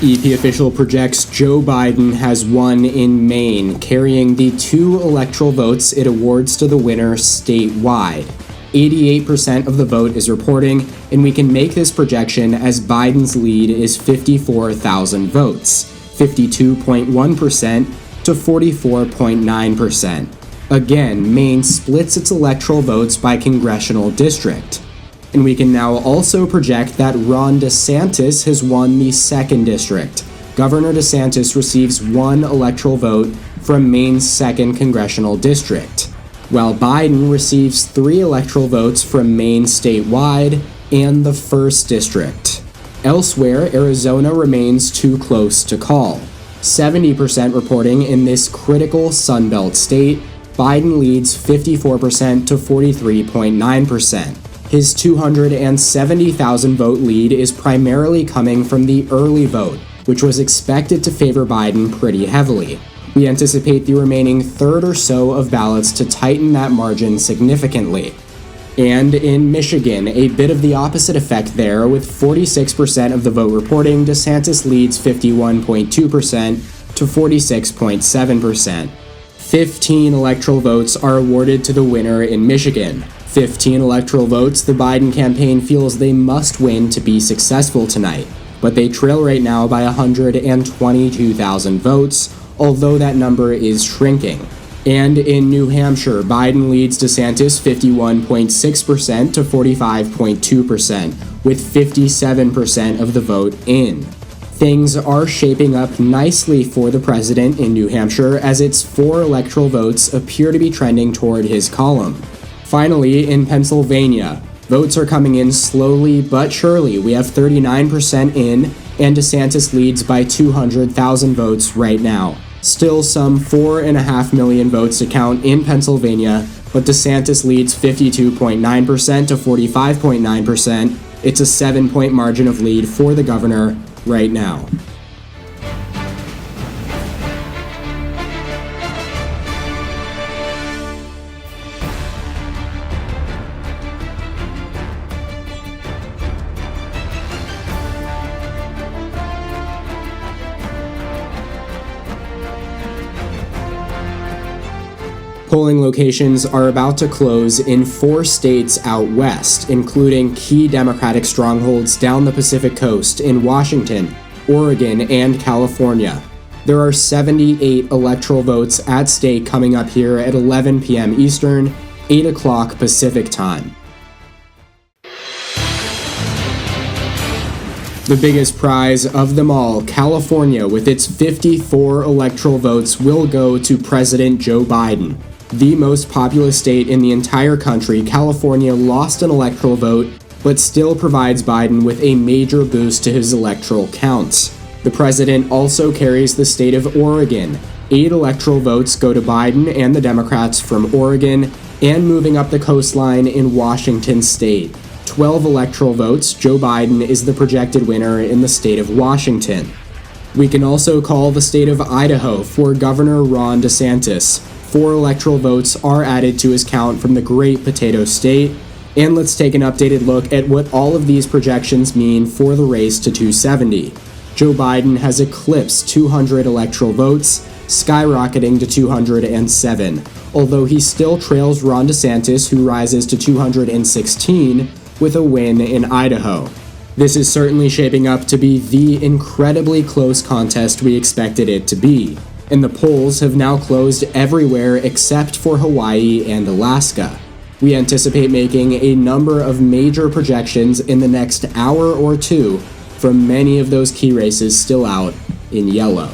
EP official projects Joe Biden has won in Maine, carrying the 2 electoral votes it awards to the winner statewide. 88% of the vote is reporting, and we can make this projection as Biden's lead is 54,000 votes, 52.1% to 44.9%. Again, Maine splits its electoral votes by congressional district. And we can now also project that Ron DeSantis has won the 2nd district. Governor DeSantis receives 1 electoral vote from Maine's 2nd congressional district, while Biden receives 3 electoral votes from Maine statewide and the 1st district. Elsewhere, Arizona remains too close to call. 70% reporting in this critical Sunbelt state, Biden leads 54% to 43.9%. His 270,000 vote lead is primarily coming from the early vote, which was expected to favor Biden pretty heavily. We anticipate the remaining third or so of ballots to tighten that margin significantly. And in Michigan, a bit of the opposite effect there, with 46% of the vote reporting, DeSantis leads 51.2% to 46.7%. 15 electoral votes are awarded to the winner in Michigan. 15 electoral votes the Biden campaign feels they must win to be successful tonight, but they trail right now by 122,000 votes, although that number is shrinking. And in New Hampshire, Biden leads DeSantis 51.6% to 45.2%, with 57% of the vote in. Things are shaping up nicely for the president in New Hampshire as its 4 electoral votes appear to be trending toward his column. Finally, in Pennsylvania, votes are coming in slowly but surely. We have 39% in, and DeSantis leads by 200,000 votes right now. Still some 4.5 million votes to count in Pennsylvania, but DeSantis leads 52.9% to 45.9%. It's a 7-point margin of lead for the governor right now. Polling locations are about to close in 4 states out west, including key Democratic strongholds down the Pacific Coast in Washington, Oregon, and California. There are 78 electoral votes at stake coming up here at 11 p.m. Eastern, 8 o'clock Pacific time. The biggest prize of them all, California, with its 54 electoral votes, will go to President Joe Biden. The most populous state in the entire country, California lost an electoral vote, but still provides Biden with a major boost to his electoral counts. The president also carries the state of Oregon. 8 electoral votes go to Biden and the Democrats from Oregon, and moving up the coastline in Washington state. 12 electoral votes, Joe Biden is the projected winner in the state of Washington. We can also call the state of Idaho for Governor Ron DeSantis. 4 electoral votes are added to his count from the Great Potato State. And let's take an updated look at what all of these projections mean for the race to 270. Joe Biden has eclipsed 200 electoral votes. skyrocketing to 207, although he still trails Ron DeSantis, who rises to 216 with a win in Idaho. This is certainly shaping up to be the incredibly close contest we expected it to be, and the polls have now closed everywhere except for Hawaii and Alaska. We anticipate making a number of major projections in the next hour or two from many of those key races still out in yellow.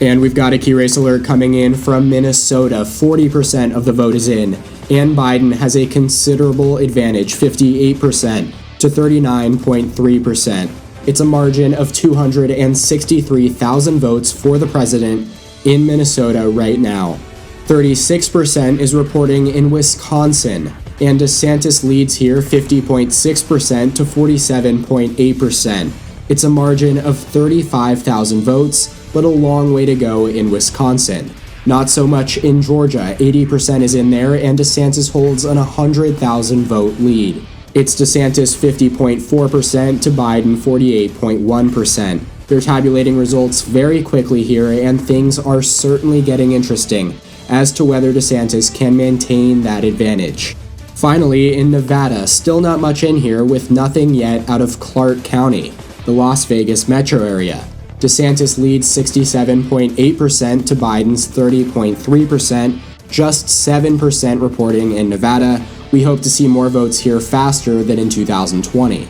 And we've got a key race alert coming in from Minnesota. 40% of the vote is in, and Biden has a considerable advantage, 58% to 39.3%. It's a margin of 263,000 votes for the president in Minnesota right now. 36% is reporting in Wisconsin, and DeSantis leads here 50.6% to 47.8%. It's a margin of 35,000 votes, but a long way to go in Wisconsin. Not so much in Georgia. 80% is in there, and DeSantis holds an 100,000 vote lead. It's DeSantis 50.4% to Biden 48.1%. They're tabulating results very quickly here, and things are certainly getting interesting as to whether DeSantis can maintain that advantage. Finally, in Nevada, still not much in here with nothing yet out of Clark County, the Las Vegas metro area. DeSantis leads 67.8% to Biden's 30.3%, just 7% reporting in Nevada. We hope to see more votes here faster than in 2020.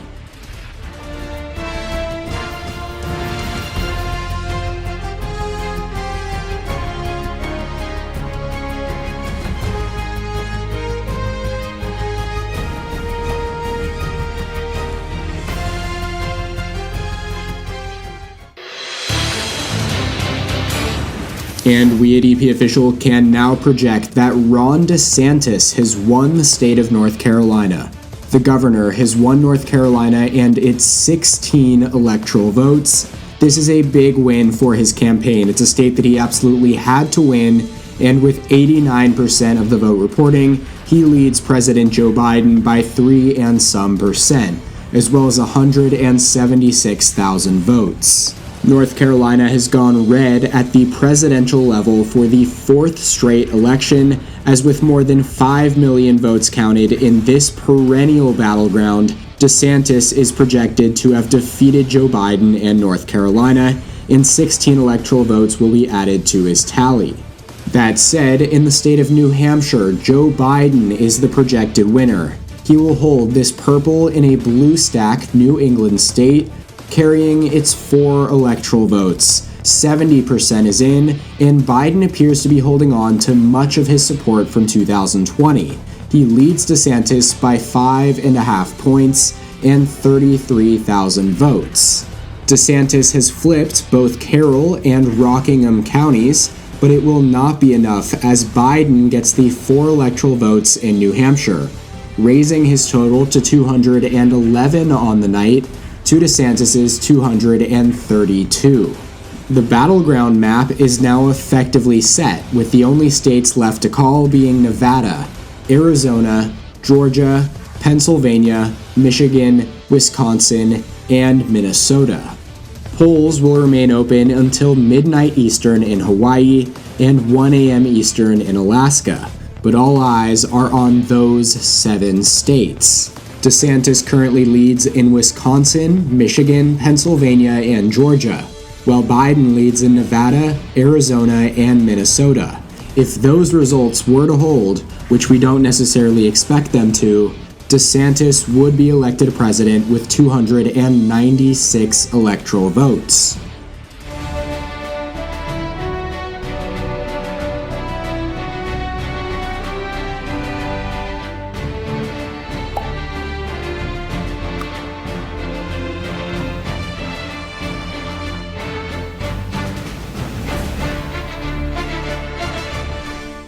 And we at EP Official can now project that Ron DeSantis has won the state of North Carolina. The governor has won North Carolina and its 16 electoral votes. This is a big win for his campaign. It's a state that he absolutely had to win, and with 89% of the vote reporting, he leads President Joe Biden by 3 and some percent, as well as 176,000 votes. North Carolina has gone red at the presidential level for the 4th straight election, as with more than 5 million votes counted in this perennial battleground, DeSantis is projected to have defeated Joe Biden and North Carolina, and 16 electoral votes will be added to his tally. That said, in the state of New Hampshire, Joe Biden is the projected winner. He will hold this purple in a blue stack New England state, carrying its 4 electoral votes. 70% is in, and Biden appears to be holding on to much of his support from 2020. He leads DeSantis by 5.5 points and 33,000 votes. DeSantis has flipped both Carroll and Rockingham counties, but it will not be enough as Biden gets the 4 electoral votes in New Hampshire, raising his total to 211 on the night, to DeSantis' 232. The battleground map is now effectively set, with the only states left to call being Nevada, Arizona, Georgia, Pennsylvania, Michigan, Wisconsin, and Minnesota. Polls will remain open until midnight Eastern in Hawaii and 1 a.m. Eastern in Alaska, but all eyes are on those 7 states. DeSantis currently leads in Wisconsin, Michigan, Pennsylvania, and Georgia, while Biden leads in Nevada, Arizona, and Minnesota. If those results were to hold, which we don't necessarily expect them to, DeSantis would be elected president with 296 electoral votes.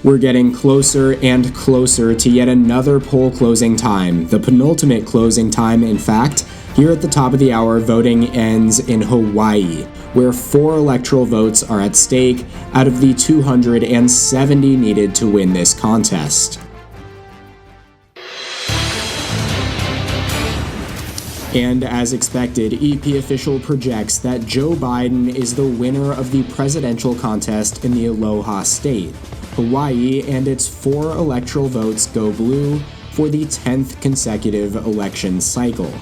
We're getting closer and closer to yet another poll closing time, the penultimate closing time, in fact. Here at the top of the hour, voting ends in Hawaii, where 4 electoral votes are at stake out of the 270 needed to win this contest. And as expected, EP official projects that Joe Biden is the winner of the presidential contest in the Aloha State. Hawaii and its 4 electoral votes go blue for the 10th consecutive election cycle.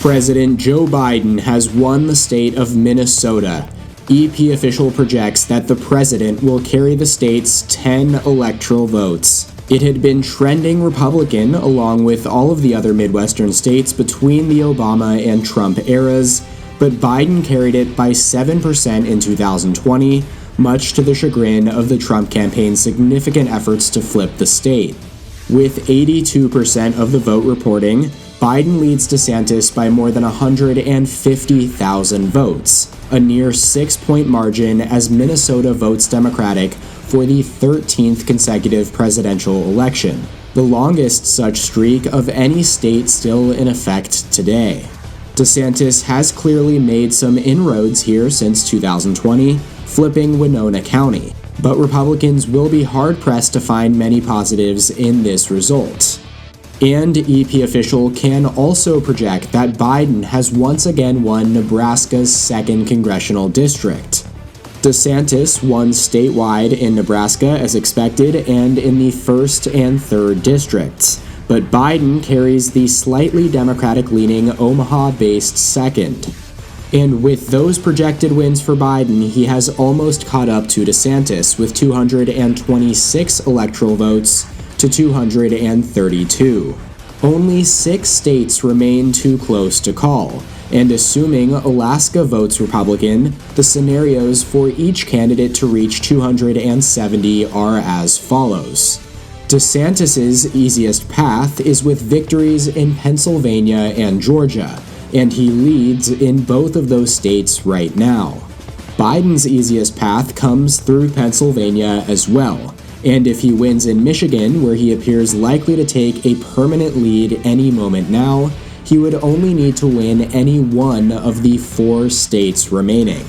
President Joe Biden has won the state of Minnesota. EP official projects that the president will carry the state's 10 electoral votes. It had been trending Republican along with all of the other Midwestern states between the Obama and Trump eras, but Biden carried it by 7% in 2020, much to the chagrin of the Trump campaign's significant efforts to flip the state. With 82% of the vote reporting, Biden leads DeSantis by more than 150,000 votes, a near 6-point margin as Minnesota votes Democratic for the 13th consecutive presidential election, the longest such streak of any state still in effect today. DeSantis has clearly made some inroads here since 2020, flipping Winona County, but Republicans will be hard-pressed to find many positives in this result. And EP official can also project that Biden has once again won Nebraska's 2nd congressional district. DeSantis won statewide in Nebraska as expected and in the 1st and 3rd districts, but Biden carries the slightly Democratic-leaning Omaha-based 2nd. And with those projected wins for Biden, he has almost caught up to DeSantis with 226 electoral votes to 232. Only 6 states remain too close to call, and assuming Alaska votes Republican, the scenarios for each candidate to reach 270 are as follows. DeSantis's easiest path is with victories in Pennsylvania and Georgia, and he leads in both of those states right now. Biden's easiest path comes through Pennsylvania as well, and if he wins in Michigan, where he appears likely to take a permanent lead any moment now, he would only need to win any one of the 4 states remaining.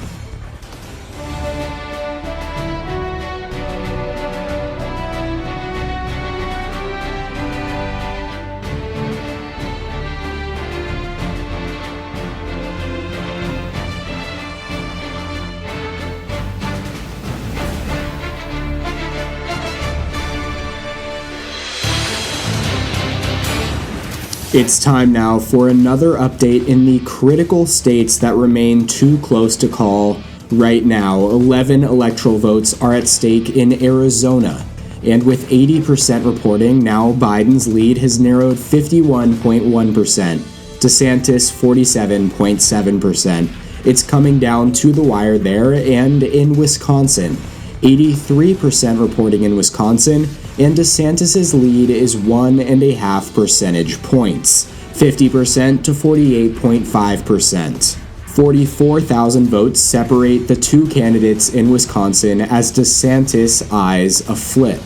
It's time now for another update in the critical states that remain too close to call. Right now, 11 electoral votes are at stake in Arizona, and with 80% reporting, now Biden's lead has narrowed 51.1%, DeSantis 47.7%. It's coming down to the wire there, and in Wisconsin, 83% reporting in Wisconsin, and DeSantis' lead is 1.5 percentage points, 50% to 48.5%. 44,000 votes separate the 2 candidates in Wisconsin as DeSantis eyes a flip.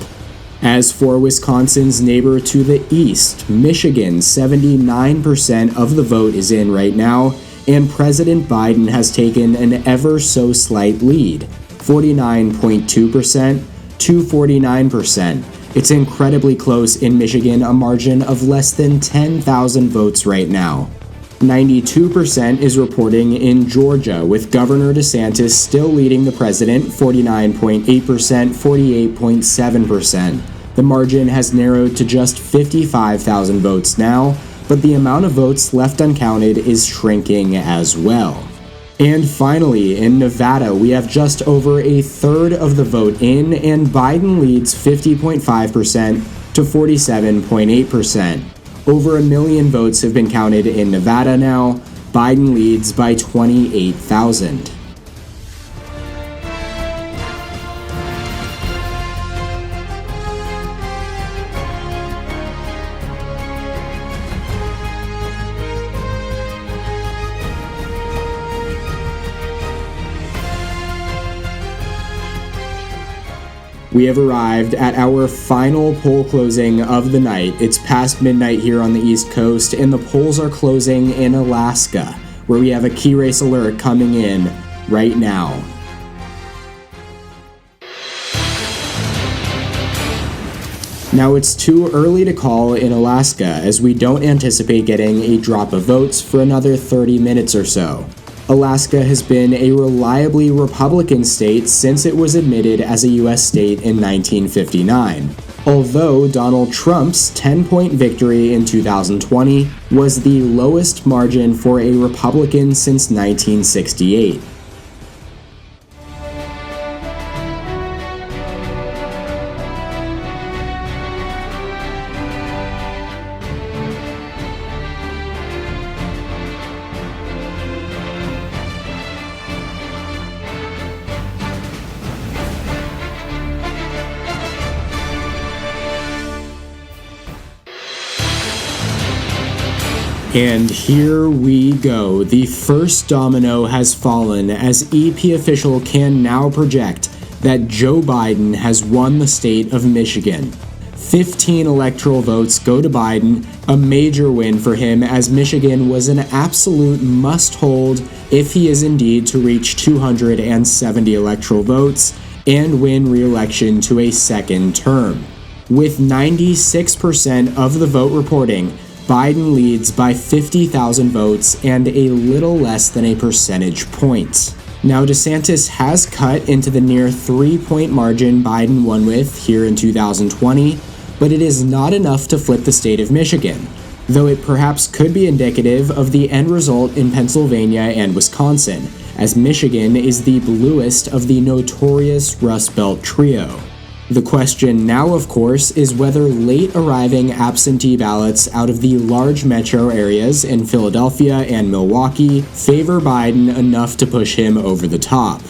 As for Wisconsin's neighbor to the east, Michigan, 79% of the vote is in right now, and President Biden has taken an ever so slight lead, 49.2% to 49%, It's incredibly close in Michigan, a margin of less than 10,000 votes right now. 92% is reporting in Georgia, with Governor DeSantis still leading the president, 49.8%, 48.7%. The margin has narrowed to just 55,000 votes now, but the amount of votes left uncounted is shrinking as well. And finally, in Nevada, we have just over a third of the vote in, and Biden leads 50.5% to 47.8%. Over 1 million votes have been counted in Nevada now. Biden leads by 28,000. We have arrived at our final poll closing of the night. It's past midnight here on the East Coast, and the polls are closing in Alaska, where we have a key race alert coming in right now. Now, it's too early to call in Alaska, as we don't anticipate getting a drop of votes for another 30 minutes or so. Alaska has been a reliably Republican state since it was admitted as a U.S. state in 1959. Although Donald Trump's 10-point victory in 2020 was the lowest margin for a Republican since 1968. And here we go. The first domino has fallen as EP official can now project that Joe Biden has won the state of Michigan. 15 electoral votes go to Biden, a major win for him as Michigan was an absolute must-hold if he is indeed to reach 270 electoral votes and win re-election to a second term. With 96% of the vote reporting, Biden leads by 50,000 votes and a little less than a percentage point. Now, DeSantis has cut into the near 3-point margin Biden won with here in 2020, but it is not enough to flip the state of Michigan, though it perhaps could be indicative of the end result in Pennsylvania and Wisconsin, as Michigan is the bluest of the notorious Rust Belt trio. The question now, of course, is whether late-arriving absentee ballots out of the large metro areas in Philadelphia and Milwaukee favor Biden enough to push him over the top.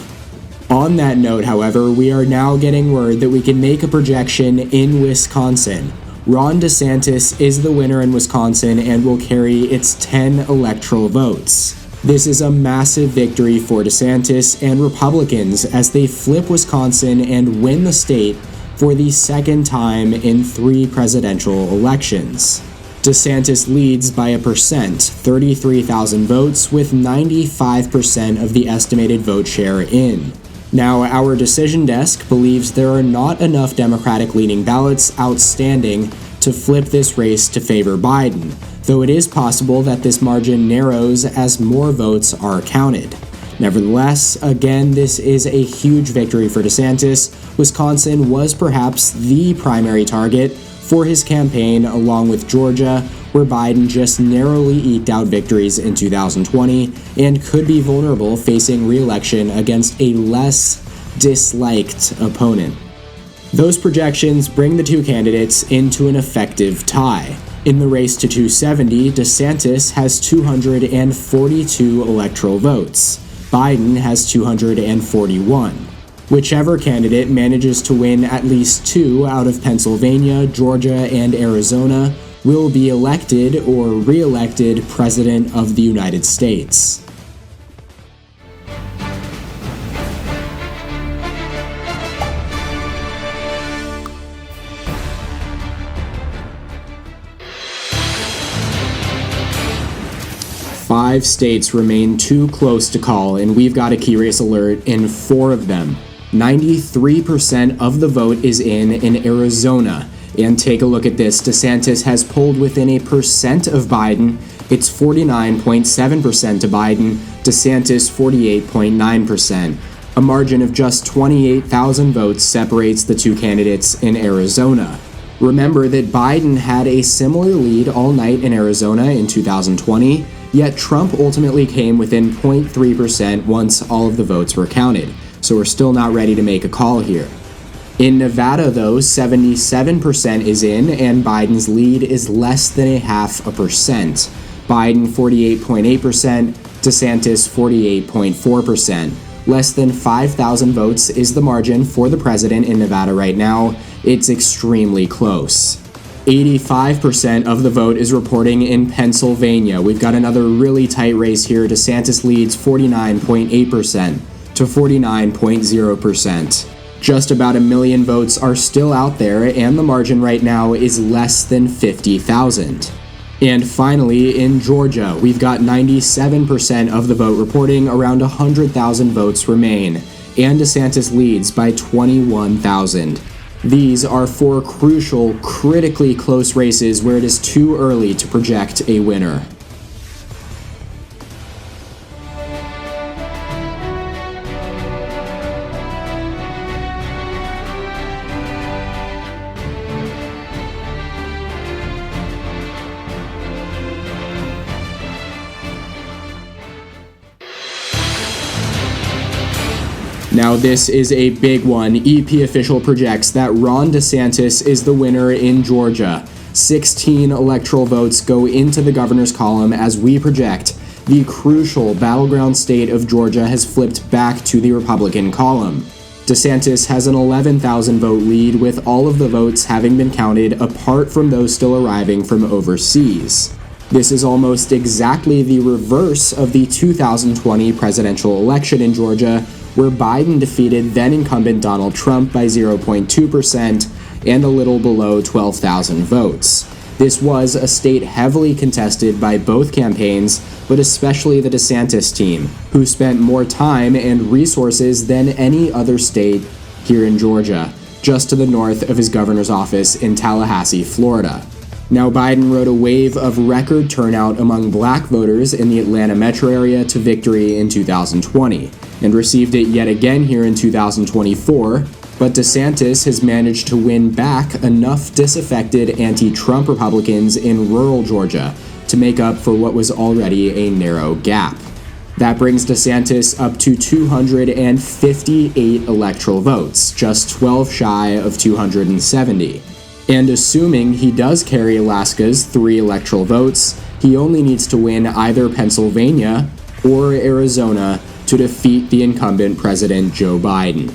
On that note, however, we are now getting word that we can make a projection in Wisconsin. Ron DeSantis is the winner in Wisconsin and will carry its 10 electoral votes. This is a massive victory for DeSantis and Republicans as they flip Wisconsin and win the state for the second time in 3 presidential elections. DeSantis leads by a percent, 33,000 votes, with 95% of the estimated vote share in. Now, our decision desk believes there are not enough Democratic-leaning ballots outstanding to flip this race to favor Biden, though it is possible that this margin narrows as more votes are counted. Nevertheless, again, this is a huge victory for DeSantis. Wisconsin was perhaps the primary target for his campaign, along with Georgia, where Biden just narrowly eked out victories in 2020 and could be vulnerable facing re-election against a less disliked opponent. Those projections bring the two candidates into an effective tie. In the race to 270, DeSantis has 242 electoral votes. Biden has 241. Whichever candidate manages to win at least 2 out of Pennsylvania, Georgia, and Arizona will be elected or re-elected President of the United States. Five states remain too close to call, and we've got a key race alert in 4 of them. 93% of the vote is in Arizona. And take a look at this. DeSantis has pulled within 1% of Biden. It's 49.7% to Biden, DeSantis 48.9%. A margin of just 28,000 votes separates the two candidates in Arizona. Remember that Biden had a similar lead all night in Arizona in 2020, yet Trump ultimately came within 0.3% once all of the votes were counted. So we're still not ready to make a call here. In Nevada, though, 77% is in, and Biden's lead is less than 0.5%. Biden 48.8%, DeSantis 48.4%. Less than 5,000 votes is the margin for the president in Nevada right now. It's extremely close. 85% of the vote is reporting in Pennsylvania. We've got another really tight race here. DeSantis leads 49.8% to 49.0%. Just about 1 million votes are still out there, and the margin right now is less than 50,000. And finally, in Georgia, we've got 97% of the vote reporting, around 100,000 votes remain, and DeSantis leads by 21,000. These are 4 crucial, critically close races where it is too early to project a winner. Now this is a big one. EP official projects that Ron DeSantis is the winner in Georgia. 16 electoral votes go into the governor's column as we project the crucial battleground state of Georgia has flipped back to the Republican column. DeSantis has an 11,000 vote lead, with all of the votes having been counted apart from those still arriving from overseas. This is almost exactly the reverse of the 2020 presidential election in Georgia, where Biden defeated then-incumbent Donald Trump by 0.2% and a little below 12,000 votes. This was a state heavily contested by both campaigns, but especially the DeSantis team, who spent more time and resources than any other state here in Georgia, just to the north of his governor's office in Tallahassee, Florida. Now, Biden rode a wave of record turnout among black voters in the Atlanta metro area to victory in 2020, and received it yet again here in 2024, but DeSantis has managed to win back enough disaffected anti-Trump Republicans in rural Georgia to make up for what was already a narrow gap. That brings DeSantis up to 258 electoral votes, just 12 shy of 270. And assuming he does carry Alaska's 3 electoral votes, he only needs to win either Pennsylvania or Arizona to defeat the incumbent President Joe Biden.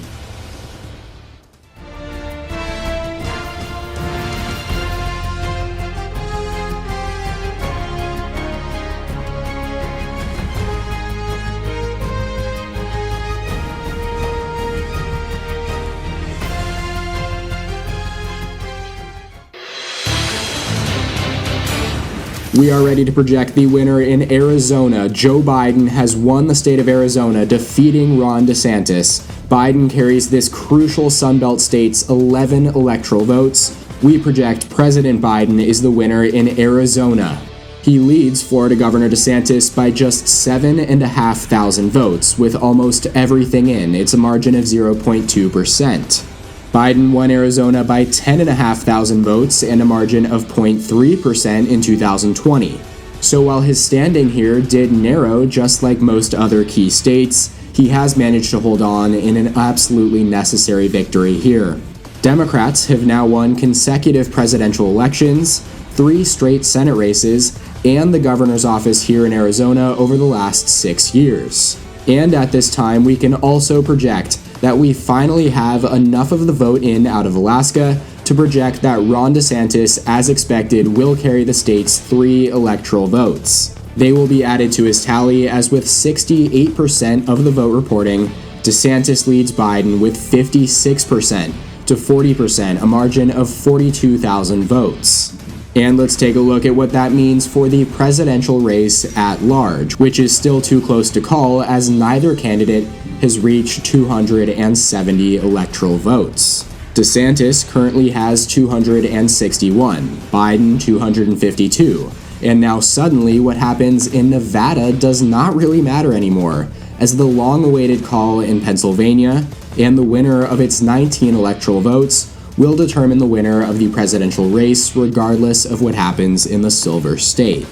We are ready to project the winner in Arizona. Joe Biden has won the state of Arizona, defeating Ron DeSantis. Biden carries this crucial Sunbelt state's 11 electoral votes. We project President Biden is the winner in Arizona. He leads Florida Governor DeSantis by just 7,500 votes, with almost everything in. It's a margin of 0.2%. Biden won Arizona by 10,500 votes and a margin of 0.3% in 2020. So while his standing here did narrow just like most other key states, he has managed to hold on in an absolutely necessary victory here. Democrats have now won consecutive presidential elections, 3 straight Senate races, and the governor's office here in Arizona over the last 6 years. And at this time, we can also project that we finally have enough of the vote in out of Alaska to project that Ron DeSantis, as expected, will carry the state's 3 electoral votes. They will be added to his tally, as with 68% of the vote reporting, DeSantis leads Biden with 56% to 40%, a margin of 42,000 votes. And let's take a look at what that means for the presidential race at large, which is still too close to call, as neither candidate has reached 270 electoral votes. DeSantis currently has 261, Biden 252, and now suddenly what happens in Nevada does not really matter anymore, as the long-awaited call in Pennsylvania and the winner of its 19 electoral votes will determine the winner of the presidential race regardless of what happens in the Silver State.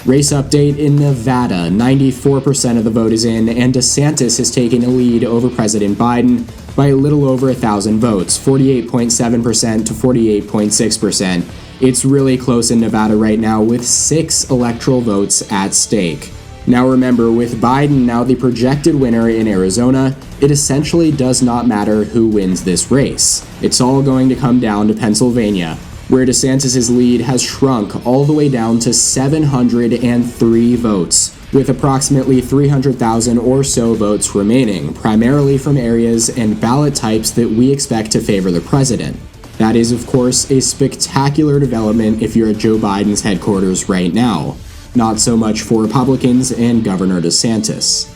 Race update in Nevada, 94% of the vote is in, and DeSantis has taken a lead over President Biden by a little over 1,000 votes, 48.7% to 48.6%. It's really close in Nevada right now with 6 electoral votes at stake. Now remember, with Biden now the projected winner in Arizona, it essentially does not matter who wins this race. It's all going to come down to Pennsylvania, where DeSantis' lead has shrunk all the way down to 703 votes, with approximately 300,000 or so votes remaining, primarily from areas and ballot types that we expect to favor the president. That is, of course, a spectacular development if you're at Joe Biden's headquarters right now. Not so much for Republicans and Governor DeSantis.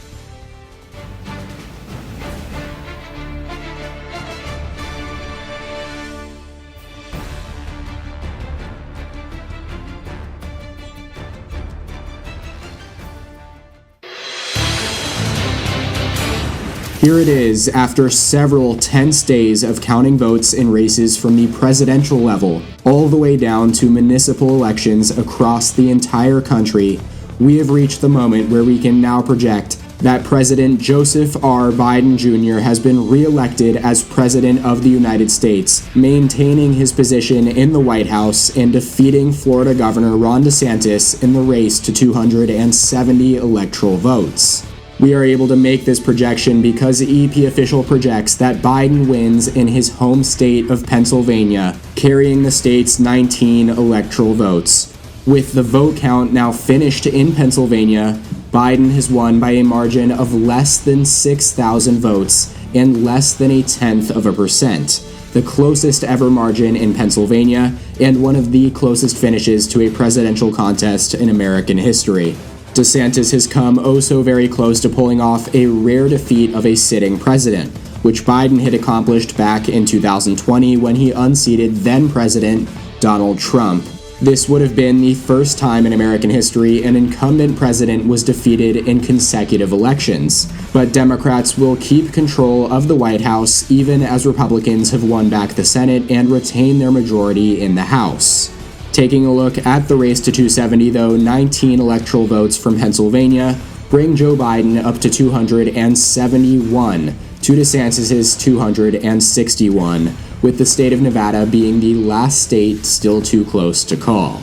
Here it is, after several tense days of counting votes in races from the presidential level all the way down to municipal elections across the entire country, we have reached the moment where we can now project that President Joseph R. Biden Jr. has been re-elected as President of the United States, maintaining his position in the White House and defeating Florida Governor Ron DeSantis in the race to 270 electoral votes. We are able to make this projection because the EP official projects that Biden wins in his home state of Pennsylvania, carrying the state's 19 electoral votes. With the vote count now finished in Pennsylvania, Biden has won by a margin of less than 6,000 votes and less than 0.1%, the closest ever margin in Pennsylvania and one of the closest finishes to a presidential contest in American history. DeSantis has come oh so very close to pulling off a rare defeat of a sitting president, which Biden had accomplished back in 2020 when he unseated then-President Donald Trump. This would have been the first time in American history an incumbent president was defeated in consecutive elections, but Democrats will keep control of the White House even as Republicans have won back the Senate and retain their majority in the House. Taking a look at the race to 270, though, 19 electoral votes from Pennsylvania bring Joe Biden up to 271 to DeSantis' 261, with the state of Nevada being the last state still too close to call.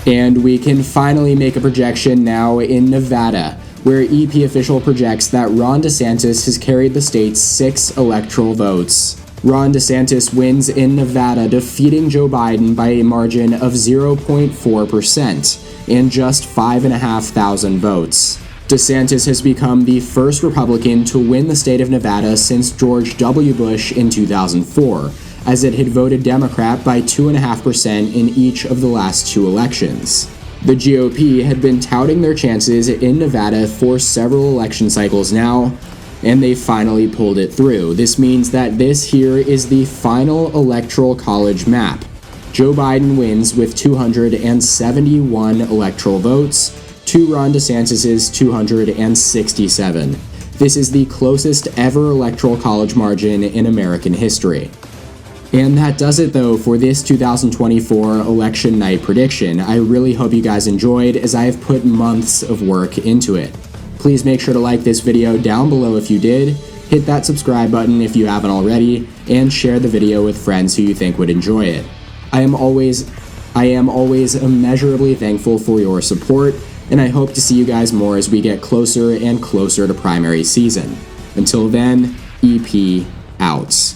And we can finally make a projection now in Nevada, where EP official projects that Ron DeSantis has carried the state's 6 electoral votes. Ron DeSantis wins in Nevada, defeating Joe Biden by a margin of 0.4% and just 5,500 votes. DeSantis has become the first Republican to win the state of Nevada since George W. Bush in 2004, as it had voted Democrat by 2.5% in each of the last 2 elections. The GOP had been touting their chances in Nevada for several election cycles now, and they finally pulled it through. This means that this here is the final electoral college map. Joe Biden wins with 271 electoral votes to Ron DeSantis' 267. This is the closest ever electoral college margin in American history. And that does it, though, for this 2024 election night prediction. I really hope you guys enjoyed, as I have put months of work into it. Please make sure to like this video down below if you did, hit that subscribe button if you haven't already, and share the video with friends who you think would enjoy it. I am always immeasurably thankful for your support, and I hope to see you guys more as we get closer and closer to primary season. Until then, EP out.